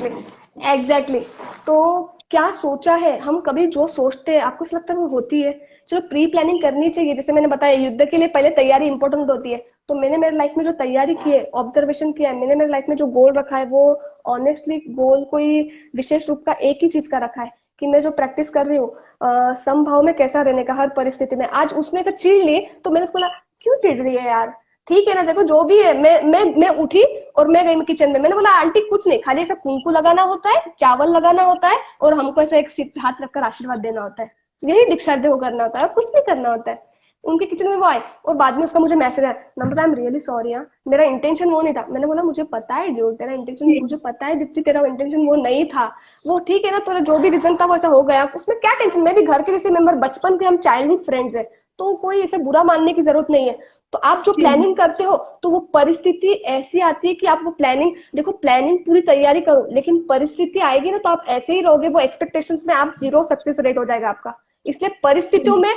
एग्जैक्टली। तो क्या सोचा है, हम कभी जो सोचते हैं आपको ऐसा लगता है वो होती है। चलो प्री प्लानिंग करनी चाहिए, जैसे मैंने बताया युद्ध के लिए पहले तैयारी इंपॉर्टेंट होती है। तो मैंने मेरे लाइफ में जो तैयारी की है, ऑब्जर्वेशन किया है, मैंने मेरे लाइफ में जो गोल रखा है, वो ऑनेस्टली गोल कोई विशेष रूप का एक ही चीज का रखा है, कि मैं जो प्रैक्टिस कर रही हूँ समभाव में कैसा रहने का हर परिस्थिति में। आज उसने तो चिढ़ ली, तो मैंने उसको बोला, क्यों चिढ़ रही है यार, ठीक है ना, देखो जो भी है, मैं उठी और मैं गई किचन में। मैंने बोला आंटी कुछ नहीं, खाली ऐसा कुंकू लगाना होता है, चावल लगाना होता है, और हमको ऐसा एक सिर पे हाथ रखकर आशीर्वाद देना होता है। यही दीक्षार्थी को करना होता है, और कुछ नहीं करना होता है। उनके किचन में वो आए, और बाद में उसका मुझे मैसेज आया, नम्रता आई एम रियली सॉरी यार, मेरा इंटेंशन वो नहीं था। मैंने बोला मुझे पता है ड्यूड, तेरा इंटेंशन मुझे पता है दीप्ति, तेरा इंटेंशन वो नहीं था। वो ठीक है ना, तेरा जो भी रीजन था वो ऐसा हो गया, उसमें क्या टेंशन। मैं भी घर के किसी मेंबर, बचपन के हम चाइल्डहुड फ्रेंड्स है, तो कोई इसे बुरा मानने की जरूरत नहीं है। तो आप जो प्लानिंग करते हो, तो वो परिस्थिति ऐसी आती है कि आप वो प्लानिंग, देखो प्लानिंग पूरी तैयारी करो, लेकिन परिस्थिति आएगी ना, तो आप ऐसे ही रहोगे, वो एक्सपेक्टेशंस में आप 0 सक्सेस रेट हो जाएगा आपका। इसलिए परिस्थितियों में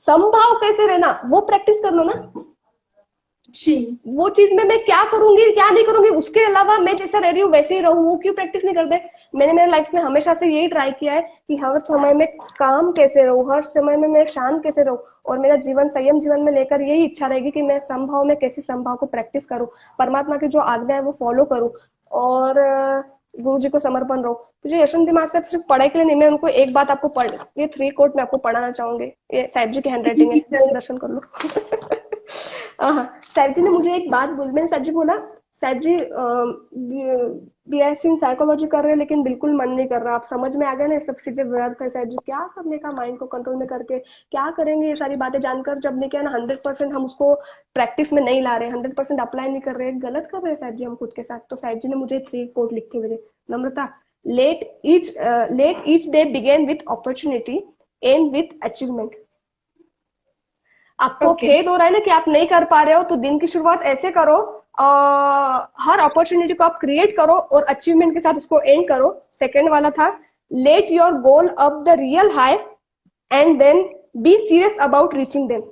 समभाव कैसे रहना, वो प्रैक्टिस कर लो ना। जी। वो चीज में मैं क्या करूंगी क्या नहीं करूंगी, उसके अलावा मैं जैसा रह रही हूँ वैसे ही रहूं, वो क्यों प्रैक्टिस नहीं करते। मैंने मेरे लाइफ में हमेशा से यही ट्राई किया है कि हर समय में काम कैसे रहूं, हर समय में मैं शांत कैसे रहूं, और मेरा जीवन संयम जीवन में लेकर यही इच्छा रहेगी कि मैं संभाव में कैसे संभाव को प्रैक्टिस करूं, परमात्मा की जो आज्ञा है वो फॉलो करूं, और गुरु जी को समर्पण रहो। तो जो यशवंत माँ साहब सिर्फ पढ़ाई के लिए नहीं, मैं उनको एक बात आपको पढ़, ये 3 कोट मैं आपको पढ़ाना चाहूंगी, ये साहिब जी की हैंड राइटिंग है, दर्शन कर लो। हाँ, साहिब जी ने मुझे एक बात बोली, मैंने साहिब जी बोला, साहिब जी बीएससी इन साइकोलॉजी कर रहे हैं लेकिन बिल्कुल मन नहीं कर रहा, आप समझ में आ गया ना, सब चीजें व्यर्थ है साहिब जी, क्या करने का माइंड को कंट्रोल में करके, क्या करेंगे ये सारी बातें जानकर, जब लेके ना 100% हम उसको प्रैक्टिस में नहीं ला रहे, 100% अप्लाई नहीं कर रहे, गलत कर रहे हैं साहिब जी हम खुद के साथ। तो साहिब जी ने मुझे 3 कोट लिख के भेजे, Namrata, let each day begin with opportunity, and with achievement. आपको ओके। खेद हो रहा है ना कि आप नहीं कर पा रहे हो, तो दिन की शुरुआत ऐसे करो, हर अपॉर्चुनिटी को आप क्रिएट करो और अचीवमेंट के साथ उसको एंड करो। सेकेंड वाला था, let your goal up the real high, and then be serious about reaching them.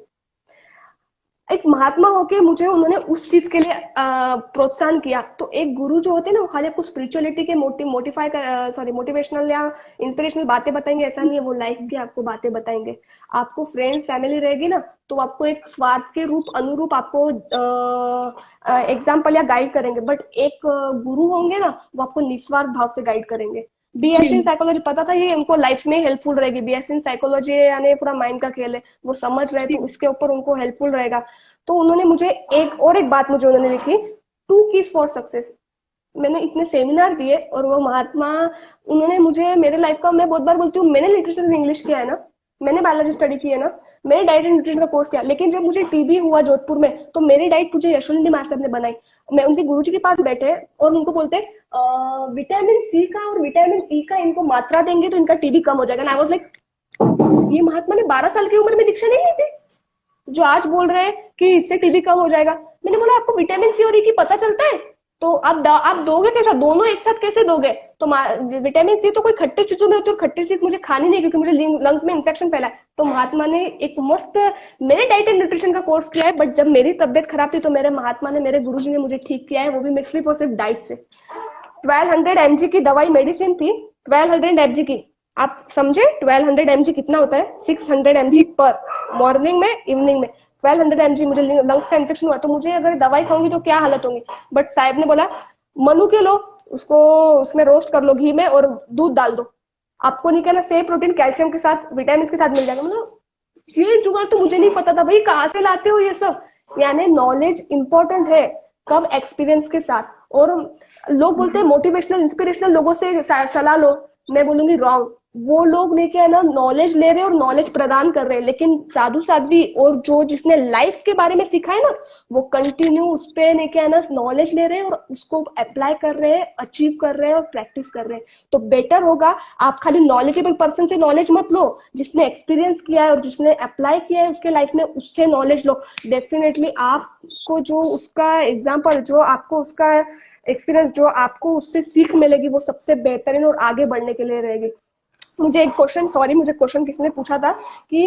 एक महात्मा होके मुझे उन्होंने उस चीज के लिए प्रोत्साहन किया। तो एक गुरु जो होते हैं ना, वो खाली आपको स्पिरिचुअलिटी के मोटिवेशनल या इंस्पिरेशनल बातें बताएंगे ऐसा नहीं है, वो लाइफ की आपको बातें बताएंगे। आपको फ्रेंड्स फैमिली रहेगी ना, तो आपको एक स्वार्थ के रूप अनुरूप आपको एग्जाम्पल या गाइड करेंगे, बट एक गुरु होंगे ना, वो आपको निस्वार्थ भाव से गाइड करेंगे। बीएससी इन साइकोलॉजी पता था ये उनको लाइफ में हेल्पफुल रहेगी, बीएससी इन साइकोलॉजी यानी पूरा माइंड का खेल है, वो समझ रहे तो इसके ऊपर उनको हेल्पफुल रहेगा। तो उन्होंने मुझे एक बात मुझे उन्होंने लिखी, 2 कीज फॉर सक्सेस। मैंने इतने सेमिनार दिए, और वो महात्मा, उन्होंने मुझे मेरे लाइफ का, मैं बहुत बार बोलती हूँ, मैंने लिटरेचर इंग्लिश किया है ना, मैंने बायोलॉजी स्टडी की है ना, मैंने डाइट एंड न्यूट्रिशन का कोर्स किया, लेकिन जब मुझे टीबी हुआ जोधपुर में, तो मेरी डाइट मुझे यशवंत मास्टर ने बनाई। मैं उनके गुरुजी के पास बैठे और उनको बोलते विटामिन सी का और विटामिन ई का इनको मात्रा देंगे तो इनका टीबी कम हो जाएगा। आई वाज लाइक, ये महात्मा ने 12 साल की उम्र में दीक्षा नहीं ली थी, जो आज बोल रहे हैं कि इससे टीबी कम हो जाएगा। मैंने बोला आपको विटामिन सी और ई की पता चलता है? तो आप दोगे कैसा, दोनों एक साथ कैसे दोगे? तो विटामिन सी तो कोई खट्टी चीजों में होती है, और खट्टी चीज मुझे खानी नहीं क्योंकि मुझे लंग्स में इन्फेक्शन फैला है। तो महात्मा ने एक मस्त, मैंने डाइट एंड न्यूट्रिशन का कोर्स किया है, बट जब मेरी तबियत खराब थी तो मेरे महात्मा ने, मेरे गुरुजी ने मुझे ठीक किया है, वो भी सिर्फ और सिर्फ डाइट से। 1200 mg की दवाई मेडिसिन थी, 1200 mg की। आप समझे 1200 mg कितना होता है? 600 mg पर मॉर्निंग में, इवनिंग में। 1200 mg, मुझे लंग्स का इन्फेक्शन हुआ तो मुझे अगर दवाई खाऊंगी तो क्या हालत होगी। बट साहब ने बोला मनु के लो, उसको उसमें रोस्ट कर लो घी में और दूध डाल दो, आपको नहीं कहना सेम प्रोटीन कैल्शियम के साथ विटामिन के साथ मिल जाएगा। मतलब ये जुगाड़ तो मुझे नहीं पता था भाई, कहाँ से लाते हो ये सब? यानी नॉलेज इंपॉर्टेंट है, कब एक्सपीरियंस के साथ। और लोग बोलते हैं मोटिवेशनल इंस्पिरेशनल लोगों से सलाह लो, मैं बोलूंगी रॉन्ग। वो लोग नहीं क्या है ना, नॉलेज ले रहे हैं और नॉलेज प्रदान कर रहे हैं, लेकिन साधु साध्वी और जो जिसने लाइफ के बारे में सीखा है ना, वो कंटिन्यू उस पे नहीं क्या है ना नॉलेज ले रहे हैं और उसको अप्लाई कर रहे हैं, अचीव कर रहे हैं और प्रैक्टिस कर रहे हैं। तो बेटर होगा आप खाली नॉलेजेबल पर्सन से नॉलेज मत लो, जिसने एक्सपीरियंस किया है और जिसने अप्लाई किया है उसके लाइफ में, उससे नॉलेज लो। डेफिनेटली आपको जो उसका एग्जाम्पल, जो आपको उसका एक्सपीरियंस, जो आपको उससे सीख मिलेगी, वो सबसे बेहतरीन और आगे बढ़ने के लिए रहेगी। मुझे एक क्वेश्चन, सॉरी, मुझे क्वेश्चन किसी ने पूछा था कि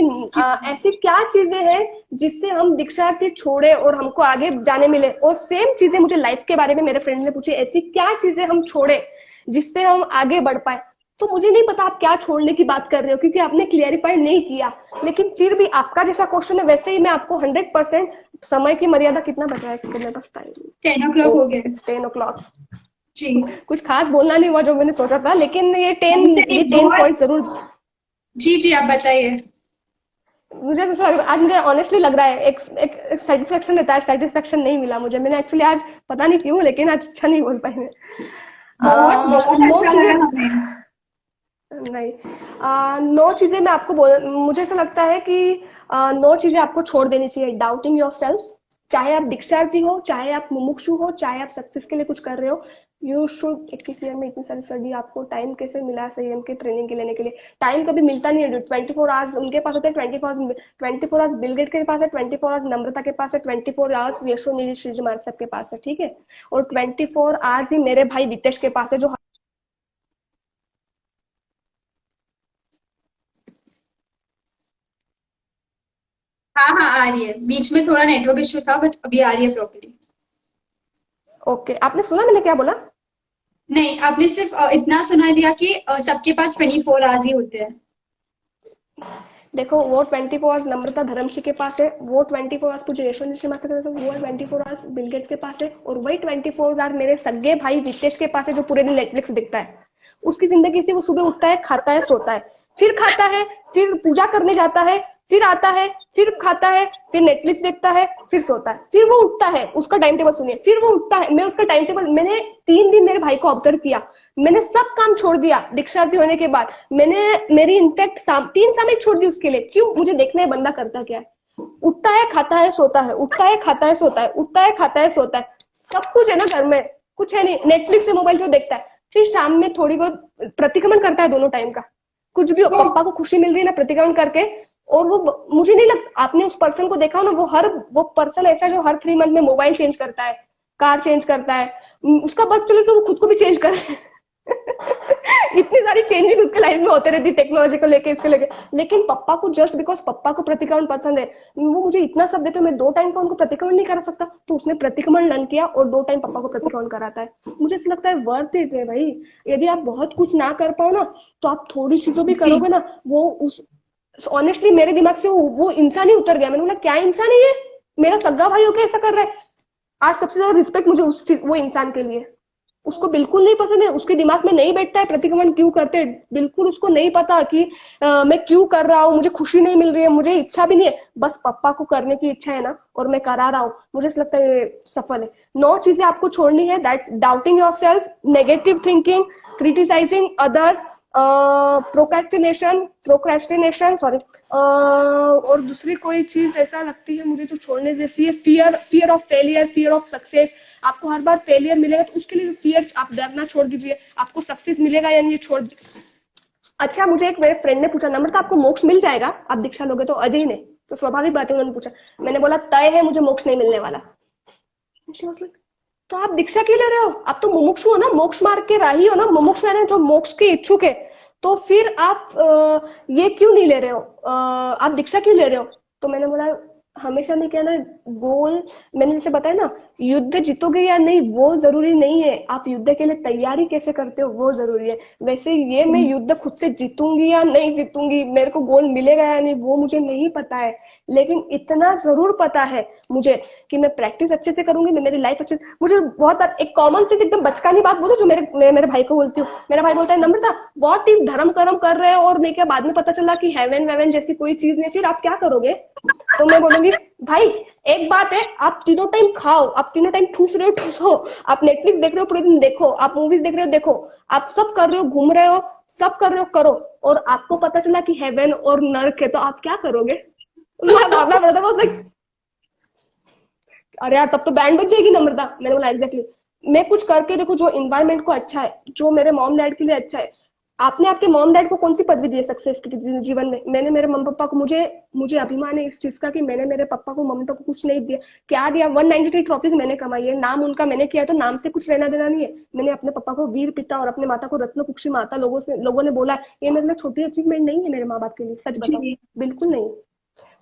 ऐसी क्या चीजें हैं जिससे हम दीक्षार्थी छोड़े और हमको आगे जाने मिले। और सेम चीजें मुझे लाइफ के बारे में मेरे फ्रेंड ने पूछी, ऐसी क्या चीजें हम छोड़े जिससे हम आगे बढ़ पाए। तो मुझे नहीं पता आप क्या छोड़ने की बात कर रहे हो, क्योंकि आपने क्लियरिफाई नहीं किया। लेकिन फिर भी आपका जैसा क्वेश्चन है वैसे ही मैं आपको 100%, समय की मर्यादा कितना बचा है इसके मेरे पास टाइम? 10 o'clock हो गया 10 o'clock। जी। कुछ खास बोलना नहीं हुआ जो मैंने सोचा था, लेकिन ये 10 पॉइंट जरूर। जी जी, आप बताइए। मुझे ऐसा लग रहा, आज मुझे ऑनेस्टली लग रहा है एक सेटिस्फेक्शन रहता है, सेटिस्फेक्शन नहीं मिला मुझे। मैंने एक्चुअली आज पता नहीं क्यों, लेकिन आज अच्छा नहीं बोल पाई मैं। बहुत बहुत नौ अच्छा चीजें लगा हमें। नहीं, 9 चीजें मैं आपको बोल, मुझे ऐसा लगता है कि 9 चीजें आपको छोड़ देनी चाहिए। डाउटिंग योर सेल्फ, चाहे आप दीक्षार्थी हो, चाहे आप मुमुक्षु हो, चाहे आप सक्सेस के लिए कुछ कर रहे हो, यू शुड। 21 ईयर में इतनी सारी स्टडी, आपको टाइम कैसे मिला संयम की ट्रेनिंग के लेने के लिए? टाइम कभी मिलता नहीं है। 24 आवर्स उनके पास होते हैं, 24 आवर्स बिल गेट के पास है, 24 आवर्स नम्रता के पास है, 24 आवर्स यशो निधि श्रीजमान सबके पास है, ठीक है। और 24 आवर्स ही मेरे भाई वितेश के पास है, जो हाँ हाँ, आ रही है। बीच में थोड़ा नेटवर्क इशू था, बट अभी आ रही है प्रॉपर्ली। ओके, आपने सुना मैंने क्या बोला? नहीं, आपने सिर्फ इतना सुना दिया कि सबके पास 24 आवर्स ही होते हैं। देखो, वो 24 आवर्स नम्रता धर्मशी के पास है, वो 24 आवर्स पूज्य यशवंत श्री माता के पास है, वो 24 आवर्स बिलगेट के पास है, और वही 24 आवर्स मेरे सगे भाई वितेश के पास है, जो पूरे दिन नेटफ्लिक्स देखता है। उसकी जिंदगी से वो सुबह उठता है, खाता है, सोता है, फिर खाता है, फिर पूजा करने जाता है, फिर आता है, फिर खाता है, फिर नेटफ्लिक्स देखता है, फिर सोता है, फिर वो उठता है। उसका टाइम टेबल सुनिए, फिर वो उठता है। मैं उसका टाइम टेबल, मैंने 3 दिन मेरे भाई को ऑब्जर्व किया, मैंने सब काम छोड़ दिया दीक्षार्थी होने के बाद। मैंने मेरी इनफैक्ट 3 सामयिक छोड़ दी उसके लिए। क्यों? मुझे देखना है बंदा करता क्या है। उठता है, खाता है, सोता है, उठता है, खाता है, सोता है, उठता है, खाता है, सोता है, सब कुछ है ना घर में, कुछ है नहीं। नेटफ्लिक्स से मोबाइल क्यों देखता है? फिर शाम में थोड़ी बहुत प्रतिक्रमण करता है, दोनों टाइम का। कुछ भी हो, तो पप्पा को खुशी मिल रही है ना प्रतिक्रमण करके। और वो, मुझे नहीं लगता आपने उस पर्सन को देखा हो ना, वो पर्सन ऐसा जो हर 3 मंथ में मोबाइल चेंज करता है, कार चेंज करता है, उसका बस चलो तो वो खुद को भी चेंज कर इतनी सारी चेंजिंग उसके लाइफ में होते रहती टेक्नोलॉजी को लेके, इसके लेके। लेकिन पप्पा को, जस्ट बिकॉज पप्पा को प्रतिक्रमण पसंद है, वो मुझे इतना सब देते, मैं 2 टाइम का उनको प्रतिक्रमण नहीं करा सकता, तो उसने प्रतिक्रमण लर्न किया और 2 टाइम पप्पा को प्रतिक्रमण कराता है। मुझे ऐसा लगता है वर्थ इट है भाई। यदि आप बहुत कुछ ना कर पाओ ना, तो आप थोड़ी चीजों भी करोगे ना, वो उस, ऑनेस्टली मेरे दिमाग से वो इंसान ही उतर गया। मैंने बोला क्या इंसान है ये, मेरा सगा भाई होके ऐसा कर रहा है। आज सबसे ज्यादा रिस्पेक्ट मुझे वो इंसान के लिए। उसको बिल्कुल नहीं पसंद है, उसके दिमाग में नहीं बैठता है प्रतिक्रमण क्यों करते हैं, बिल्कुल उसको नहीं पता कि मैं क्यों कर रहा हूँ, मुझे खुशी नहीं मिल रही है, मुझे इच्छा भी नहीं है, बस पप्पा को करने की इच्छा है ना, और मैं करा रहा हूँ। मुझे ऐसा लगता है ये सफल है। 9 चीजें आपको छोड़नी है, that's doubting yourself, negative thinking, criticising others, procrastination sorry, और दूसरी कोई चीज ऐसा लगती है मुझे जो छोड़ने जैसी है, fear of failure, fear of success. आपको हर बार फेलियर मिलेगा तो उसके लिए फियर, आप डरना छोड़ दीजिए। आपको सक्सेस मिलेगा या नहीं, छोड़ दीजिए। अच्छा, मुझे एक मेरे फ्रेंड ने पूछा, नम्रता आपको मोक्ष मिल जाएगा आप दीक्षा लोगे तो? अजय ने, तो स्वाभाविक बात है, उन्होंने पूछा। मैंने बोला तय है मुझे मोक्ष नहीं मिलने वाला। She was like, तो आप दीक्षा क्यों ले रहे हो? आप तो मुमुक्षु हो ना, मोक्ष मार्ग के राही हो ना, मुमुक्षु यानी जो मोक्ष के इच्छुक है, तो फिर आप ये क्यों नहीं ले रहे हो? आप दीक्षा क्यों ले रहे हो? तो मैंने बोला हमेशा में क्या ना, गोल मैंने जैसे बताया ना, युद्ध जीतोगे या नहीं वो जरूरी नहीं है, आप युद्ध के लिए तैयारी कैसे करते हो वो जरूरी है। वैसे ये मैं युद्ध खुद से जीतूंगी या नहीं जीतूंगी, मेरे को गोल मिलेगा या नहीं वो मुझे नहीं पता है, लेकिन इतना जरूर पता है मुझे कि मैं प्रैक्टिस अच्छे से करूंगी, मैं मेरी लाइफ अच्छे। मुझे बहुत एक कॉमन से एकदम बचकानी बात बोलूं जो मेरे भाई को बोलती हूँ। मेरा भाई बोलता है नम्रता व्हाट इफ धर्म कर्म कर रहे हो और नहीं क्या बाद में पता चला कि हेवन वेवन जैसी कोई चीज नहीं, फिर आप क्या करोगे? तो मैं बोलूंगी भाई एक बात है, आप तीनों टाइम खाओ, आप तीनों टाइम ठूस रहे हो ठूसो, आप नेटफ्लिक्स देख रहे हो पूरे दिन देखो, आप मूवीज देख रहे हो देखो, आप सब कर रहे हो, घूम रहे हो, सब कर रहे हो करो, और आपको पता चला कि हेवन और नर्क है तो आप क्या करोगे? अरे यार तब तो बैंड बज जाएगी नम्रता। मैंने बोला एग्जैक्टली, मैं कुछ करके देखो जो इन्वायरमेंट को अच्छा है, जो मेरे मॉम डैड के लिए अच्छा है। आपने आपके मॉम डैड को कौन सी पदवी दी है सक्सेस के जीवन में? मैंने मेरे मम्मी पापा को, मुझे अभिमान है इस चीज का कि मैंने मेरे पापा को मम्मी को कुछ नहीं दिया। क्या दिया? 193 ट्रॉफीज मैंने कमाई है, नाम उनका मैंने किया है, तो नाम से कुछ लेना देना नहीं है। मैंने अपने पापा को वीर पिता और अपने माता को रत्न कुक्षी माता लोगों ने बोला, ये मेरे लिए छोटी अचीवमेंट नहीं है मेरे माँ बाप के लिए, सच बताओ बिल्कुल नहीं।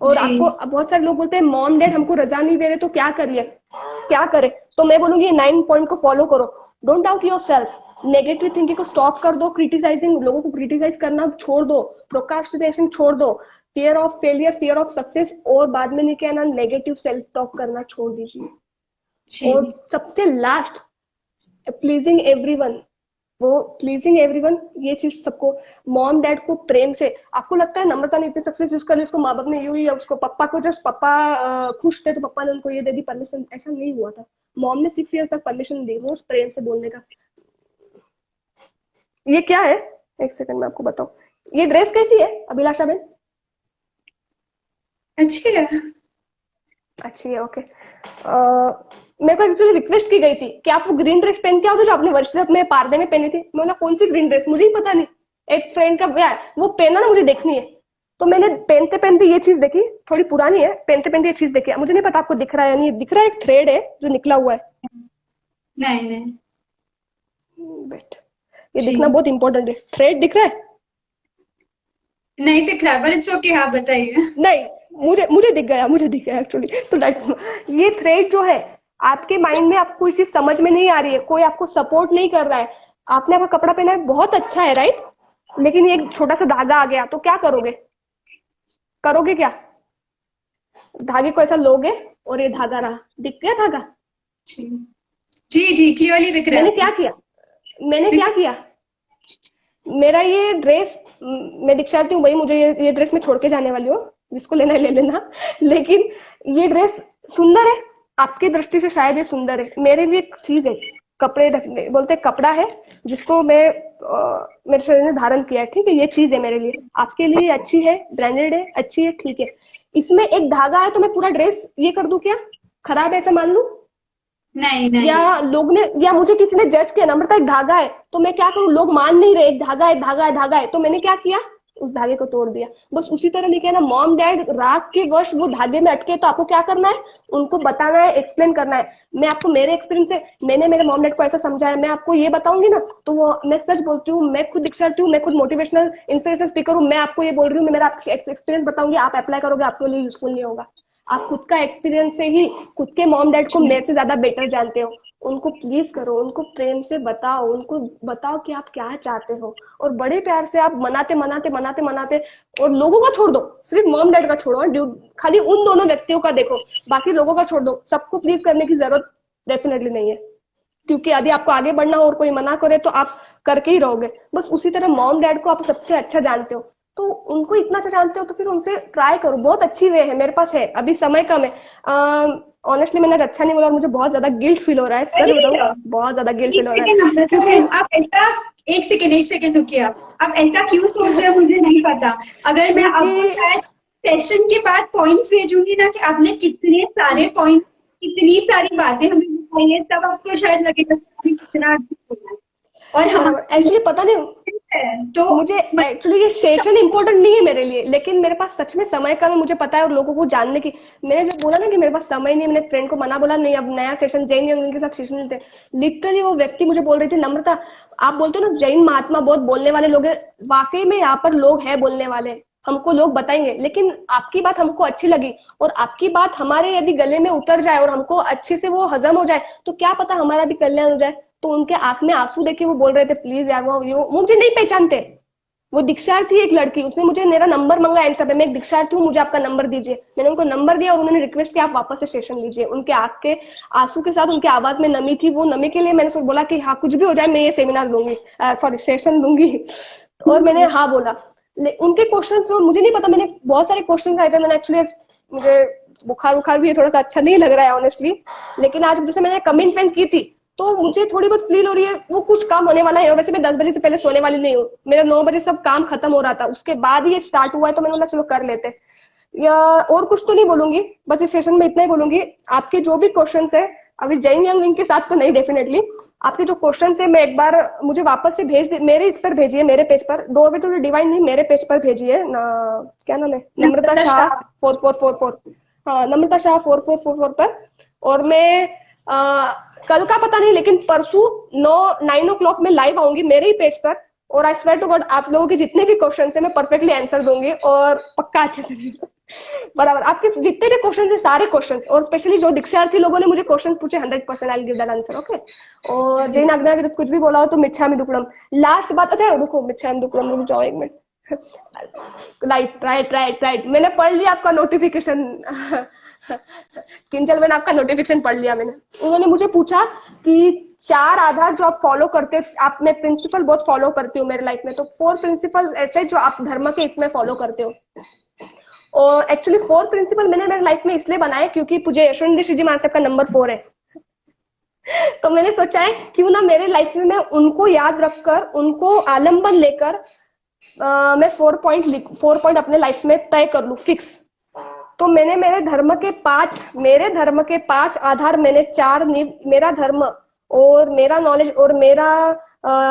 और आपको बहुत सारे लोग बोलते हैं मॉम डैड हमको रजा नहीं दे रहे तो क्या करिए, क्या करे? तो मैं बोलूंगी 9 पॉइंट को फॉलो करो। Don't doubt yourself, negative thinking को स्टॉप कर दो, क्रिटिसाइजिंग लोगों को क्रिटिसाइज करना छोड़ दो, प्रोक्रास्टिनेशन छोड़ दो, fear of failure, fear of success और बाद में नहीं कहना नेगेटिव सेल्फ टॉक करना छोड़ दीजिए। और सबसे लास्ट, प्लीजिंग एवरीवन, वो प्लीजिंग एवरीवन ये चीज सबको, मॉम डैड को प्रेम से। आपको लगता है नम्रता ने इतनी सक्सेस यूज कर ली, उसको माँ बाप ने यूं ही उसको पप्पा को जस्ट पप्पा खुश थे तो पप्पा ने उनको ये दे दी परमिशन, ऐसा नहीं हुआ था। मॉम ने 6 ईयर तक परमिशन दी, रोज प्रेम से बोलने का। ये क्या है? एक सेकंड में आपको बताऊं। ये ड्रेस कैसी है अभिलाषा बेन? अच्छी है, अच्छी है, ओके। मेरे को एक्चुअली रिक्वेस्ट की गई थी कि आप वो ग्रीन ड्रेस पहन के आओ जो आपने वर्षिप में पारदे में पहनी थी। मैं बोला कौन सी ग्रीन ड्रेस, मुझे ही पता नहीं, एक फ्रेंड का वो पहना ना, मुझे देखनी है। तो मैंने पहनते पहनते ये चीज देखी, थोड़ी पुरानी है, पहनते पहनते ये चीज देखी, मुझे नहीं पता आपको दिख रहा है या नहीं दिख रहा है, एक थ्रेड है जो निकला हुआ है। नहीं बेट ये दिखना बहुत इंपॉर्टेंट है, थ्रेड दिख रहा है? नहीं दिख रहा, बट इट्स ओके, आप बताइए। नहीं मुझे दिख गया एक्चुअली। तो ये थ्रेड जो है आपके माइंड में, आपको कोई चीज समझ में नहीं आ रही है, कोई आपको सपोर्ट नहीं कर रहा है, आपने आपका कपड़ा पहना है बहुत अच्छा है राइट, लेकिन ये एक छोटा सा धागा आ गया तो क्या करोगे? करोगे क्या? धागे को ऐसा लोगे और ये धागा रहा, दिख गया धागा? जी क्लियरली दिख रहा है। मैंने क्या किया, मेरा ये ड्रेस, मैं दीक्षार्थी हूँ भाई, मुझे ये ड्रेस मैं छोड़ के जाने वाली हूँ, जिसको लेना है ले लेना, लेकिन ये ड्रेस सुंदर है, आपकी दृष्टि से शायद ये सुंदर है, मेरे लिए एक चीज है, कपड़े रखने बोलते कपड़ा है जिसको मेरे शरीर ने धारण किया है, ठीक है, ये चीज है मेरे लिए, आपके लिए अच्छी है, ब्रांडेड है, अच्छी है, ठीक है। इसमें एक धागा है तो मैं पूरा ड्रेस ये कर दूं क्या, खराब है ऐसा मान लूं? नहीं या लोग ने, या मुझे किसी ने जज किया नम्रता एक धागा है, तो मैं क्या करूं, लोग मान नहीं रहे, एक धागा है, तो मैंने क्या किया, उस धागे को तोड़ दिया। बस उसी तरह नहीं कहना मॉम डैड राग के वश वो धागे में अटके, तो आपको क्या करना है, उनको बताना है, एक्सप्लेन करना है। मैं आपको मेरे एक्सपीरियंस से, मैंने मेरे मॉम डैड को ऐसा समझाया, मैं आपको ये बताऊंगी ना तो वो, मैं सच बोलती हूँ, मैं खुद दीक्षार्थी हूँ, मैं खुद मोटिवेशनल इंस्पिरेशनल स्पीकर हूँ, मैं आपको ये बोल रही हूँ, मैं मेरा एक्सपीरियंस बताऊंगी, आप अप्लाई करोगे आपके लिए यूजफुल नहीं होगा। आप खुद का एक्सपीरियंस से ही खुद के मॉम डैड को मेरे से ज्यादा बेटर जानते हो, उनको प्लीज करो, उनको प्रेम से बताओ, उनको बताओ कि आप क्या चाहते हो, और बड़े प्यार से आप मनाते और लोगों का छोड़ दो, सिर्फ मॉम डैड का छोड़ो, खाली उन दोनों व्यक्तियों का देखो, बाकी लोगों का छोड़ दो, सबको प्लीज करने की जरूरत डेफिनेटली नहीं है, क्योंकि यदि आपको आगे बढ़ना हो और कोई मना करे तो आप करके ही रहोगे। बस उसी तरह मॉम डैड को आप सबसे अच्छा जानते हो, तो उनको इतना अच्छा जानते हो तो फिर उनसे ट्राई करो, बहुत अच्छी वे है, मेरे पास है, अभी समय कम है। ऑनेस्टली मैंने अच्छा नहीं बोला, मुझे बहुत ज्यादा गिल्ट फील हो रहा है, सर बताऊं, बहुत ज्यादा गिल्ट फील हो रहा है, क्योंकि आप ऐसा, एक सेकेंड रुकिए, आप ऐसा क्यों सोच रहे हो मुझे नहीं पता। अगर मैं आपको शायद सेशन के बाद पॉइंट्स भेजूंगी ना कि आपने कितने सारे पॉइंट, कितनी सारी बातें हमें बताई है, तब आपको शायद लगेगा कितना, और हम एक्चुअली पता नहीं तो मुझे एक्चुअली ये सेशन इंपॉर्टेंट नहीं है मेरे लिए, लेकिन मेरे पास सच में समय कम है, मुझे पता है, और लोगों को जानने की। मैंने जब बोला ना कि मेरे पास समय नहीं है, मैंने फ्रेंड को मना बोला नहीं अब नया सेशन जैन यंग के साथ सेशन लेते। लिटरली वो व्यक्ति मुझे बोल रही थी, नम्रता आप बोलते हो ना जैन महात्मा बहुत बोलने वाले लोग हैं, वाकई में यहाँ पर लोग हैं बोलने वाले, हमको लोग बताएंगे, लेकिन आपकी बात हमको अच्छी लगी और आपकी बात हमारे यदि गले में उतर जाए और हमको अच्छे से वो हजम हो जाए तो क्या पता हमारा भी कल्याण हो जाए। तो उनके आंख में आंसू देखे वो बोल रहे थे प्लीज यार, वो मुझे नहीं पहचानते, वो दीक्षार्थी एक लड़की, उसने मुझे मेरा नंबर मांगा इंस्टा पे, मैं एक दीक्षार्थी हूँ मुझे आपका नंबर दीजिए, मैंने उनको नंबर दिया और उन्होंने रिक्वेस्ट किया आप वापस से सेशन लीजिए। उनके आंख के आंसू के साथ उनकी आवाज में नमी थी, वो नमी के लिए मैंने उसको बोला कि हाँ कुछ भी हो जाए मैं ये सेमिनार लूंगी, सॉरी सेशन लूंगी। और मैंने हाँ बोला। उनके क्वेश्चन तो मुझे नहीं पता, मैंने बहुत सारे क्वेश्चन आए थे, मैंने एक्चुअली मुझे बुखार बुखार भी है, थोड़ा सा अच्छा नहीं लग रहा है ऑनेस्टली, लेकिन आज जैसे मैंने कमिटमेंट की थी तो मुझे थोड़ी बहुत फील हो रही है वो कुछ काम होने वाला है। और वैसे मैं 10 बजे से पहले सोने वाली नहीं हूँ, मेरा 9 बजे सब काम खत्म हो रहा था, उसके बाद ये स्टार्ट हुआ है तो मैंने बोला चलो कर लेते। या और कुछ तो नहीं बोलूंगी, बस इस सेशन में इतना ही बोलूंगी, आपके जो भी क्वेश्चन है अभी जैन यंग विंग के साथ तो नहीं, डेफिनेटली आपके जो क्वेश्चन है मैं एक बार मुझे वापस से भेज दे, मेरे इस पर भेजिए, मेरे पेज पर, दो भी तो डिवाइन नहीं मेरे पेज पर भेजिए ना, क्या नाम है, नम्रता शाह 4444, हाँ नम्रता शाह 4444 पर। और मैं कल का पता नहीं लेकिन परसों 9 o'clock में लाइव आऊंगी मेरे ही पेज पर, और आई स्वेयर टू गॉड आप लोगों के जितने भी क्वेश्चन है मैं परफेक्टली आंसर दूंगी और पक्का अच्छे से बराबर आपके जितने भी क्वेश्चन है सारे क्वेश्चन, और स्पेशली जो दीक्षार्थी लोगों ने मुझे क्वेश्चन पूछे 100% I give that answer, okay. और जैन आज्ञा के कुछ भी बोला हो तो मिच्छामि दुक्कडम, लास्ट बात, अच्छा रुको मिच्छामि दुक्कडम रुक जाओ एक minute, right right right right, मैंने पढ़ लिया आपका नोटिफिकेशन किंजल मैंने आपका नोटिफिकेशन पढ़ लिया मैंने। उन्होंने मुझे पूछा कि 4 आधार जो आप फॉलो करते हो, आप, मैं प्रिंसिपल बहुत फॉलो करती हूँ मेरे लाइफ में, तो 4 प्रिंसिपल ऐसे जो आप धर्म के इसमें फॉलो करते हो। और एक्चुअली 4 प्रिंसिपल मैंने मेरे लाइफ में इसलिए बनाए क्योंकि मुझे यशवंत श्री जी महाराज का नंबर 4 है तो मैंने सोचा है क्यों ना मेरे लाइफ में मैं उनको याद रखकर उनको आलम्बन लेकर मैं 4 पॉइंट अपने लाइफ में तय कर लूं फिक्स। तो मैंने मेरे धर्म के 5 आधार, मैंने 4 मेरा धर्म और मेरा नॉलेज और मेरा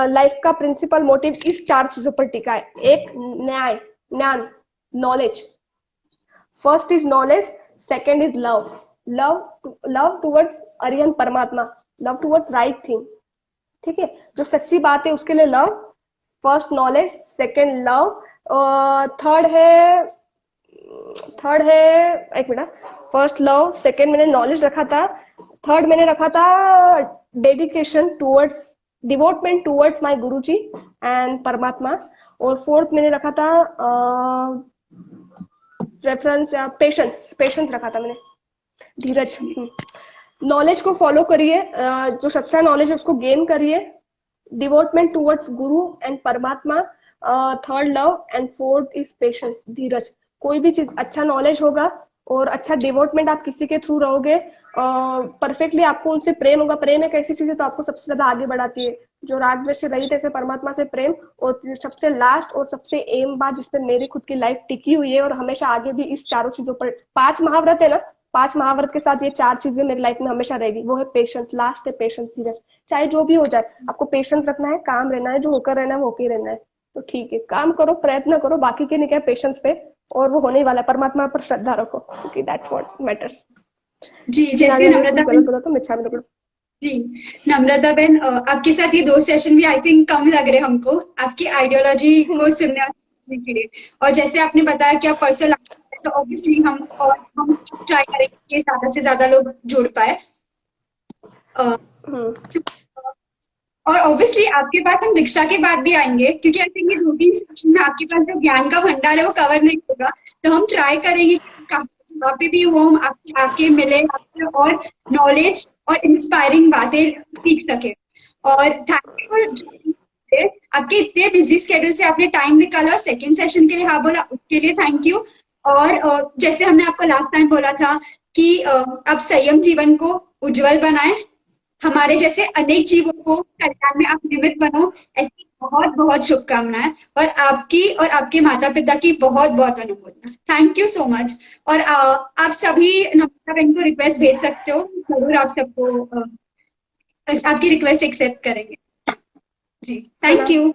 लाइफ का प्रिंसिपल मोटिव इस 4 चीजों पर टिका है। एक ज्ञान knowledge, first is knowledge, second is love, love towards Arihant परमात्मा, लव टुवर्ड्स राइट थिंग, ठीक है, जो सच्ची बात है उसके लिए love, first knowledge, second love, third है एक मिनट, फर्स्ट लव, सेकेंड मैंने नॉलेज रखा था, थर्ड मैंने रखा था dedication towards devotement towards my Guruji and Paramatma, और फोर्थ मैंने रखा था रेफरेंस या पेशेंस रखा था मैंने, धीरज। नॉलेज को फॉलो करिए, जो सच्चा नॉलेज है उसको गेन करिए, devotement towards guru and Paramatma, third love and fourth is patience, धीरज। कोई भी चीज अच्छा नॉलेज होगा और अच्छा डिवोटमेंट आप किसी के थ्रू रहोगे, परफेक्टली आपको उनसे प्रेम होगा। प्रेम एक ऐसी चीज है तो आपको सबसे ज्यादा आगे बढ़ाती है, जो राग द्वेष से रहित ऐसे परमात्मा से प्रेम, और सबसे लास्ट और सबसे एम बात जिसपे मेरी खुद की लाइफ टिकी हुई है और हमेशा आगे भी इस चारों चीजों पर, 5 महाव्रत है ना, 5 महाव्रत के साथ ये 4 चीजें मेरी लाइफ में हमेशा रहेगी, वो है पेशेंस, लास्ट है पेशेंस, धीरज। चाहे जो भी हो जाए आपको पेशेंस रखना है, काम रहना है, जो होकर रहना है वो होकर रहना है, तो ठीक है काम करो, प्रयत्न करो, बाकी के नहीं क्या, पेशेंस पे, और वो होने ही वाला है, परमात्मा पर श्रद्धा रखो, क्योंकि दैट्स व्हाट मैटर्स। जी जैसे नम्रता गलत बोला तो मिच्छामि दुक्कडम। जी नम्रता बहन, आपके साथ ये 2 सेशन भी आई थिंक कम लग रहे हमको आपकी आइडियोलॉजी को सुनने के लिए, और जैसे आपने बताया कि आप परसों तो ऑब्वियसली हम ट्राई करेंगे कि ज्यादा से ज्यादा लोग जुड़ पाए, और ऑब्वियसली आपके पास हम दीक्षा के बाद भी आएंगे, क्योंकि आई थिंक ये 2-3 सेशन में आपके पास जो ज्ञान का भंडार है वो कवर नहीं होगा, तो हम ट्राई करेंगे कि वहाँ पे भी वो हम आपके मिले आपके और नॉलेज और इंस्पायरिंग बातें सीख सके। और थैंक यू फॉर आपके इतने बिजी स्केड्यूल से आपने टाइम निकाला और सेकेंड सेशन के लिए हाँ बोला, उसके लिए थैंक यू। और जैसे हमने आपको लास्ट टाइम बोला था कि आप संयम जीवन को उज्जवल बनाएं, हमारे जैसे अनेक जीवों को कल्याण में आप निमित्त बनो, ऐसी बहुत बहुत शुभकामनाएं, और आपके माता पिता की बहुत बहुत अनुमोदना। Thank you so much. और आप सभी नम्रता बहन को रिक्वेस्ट भेज सकते हो, जरूर आप सबको आपकी रिक्वेस्ट एक्सेप्ट करेंगे। जी थैंक यू।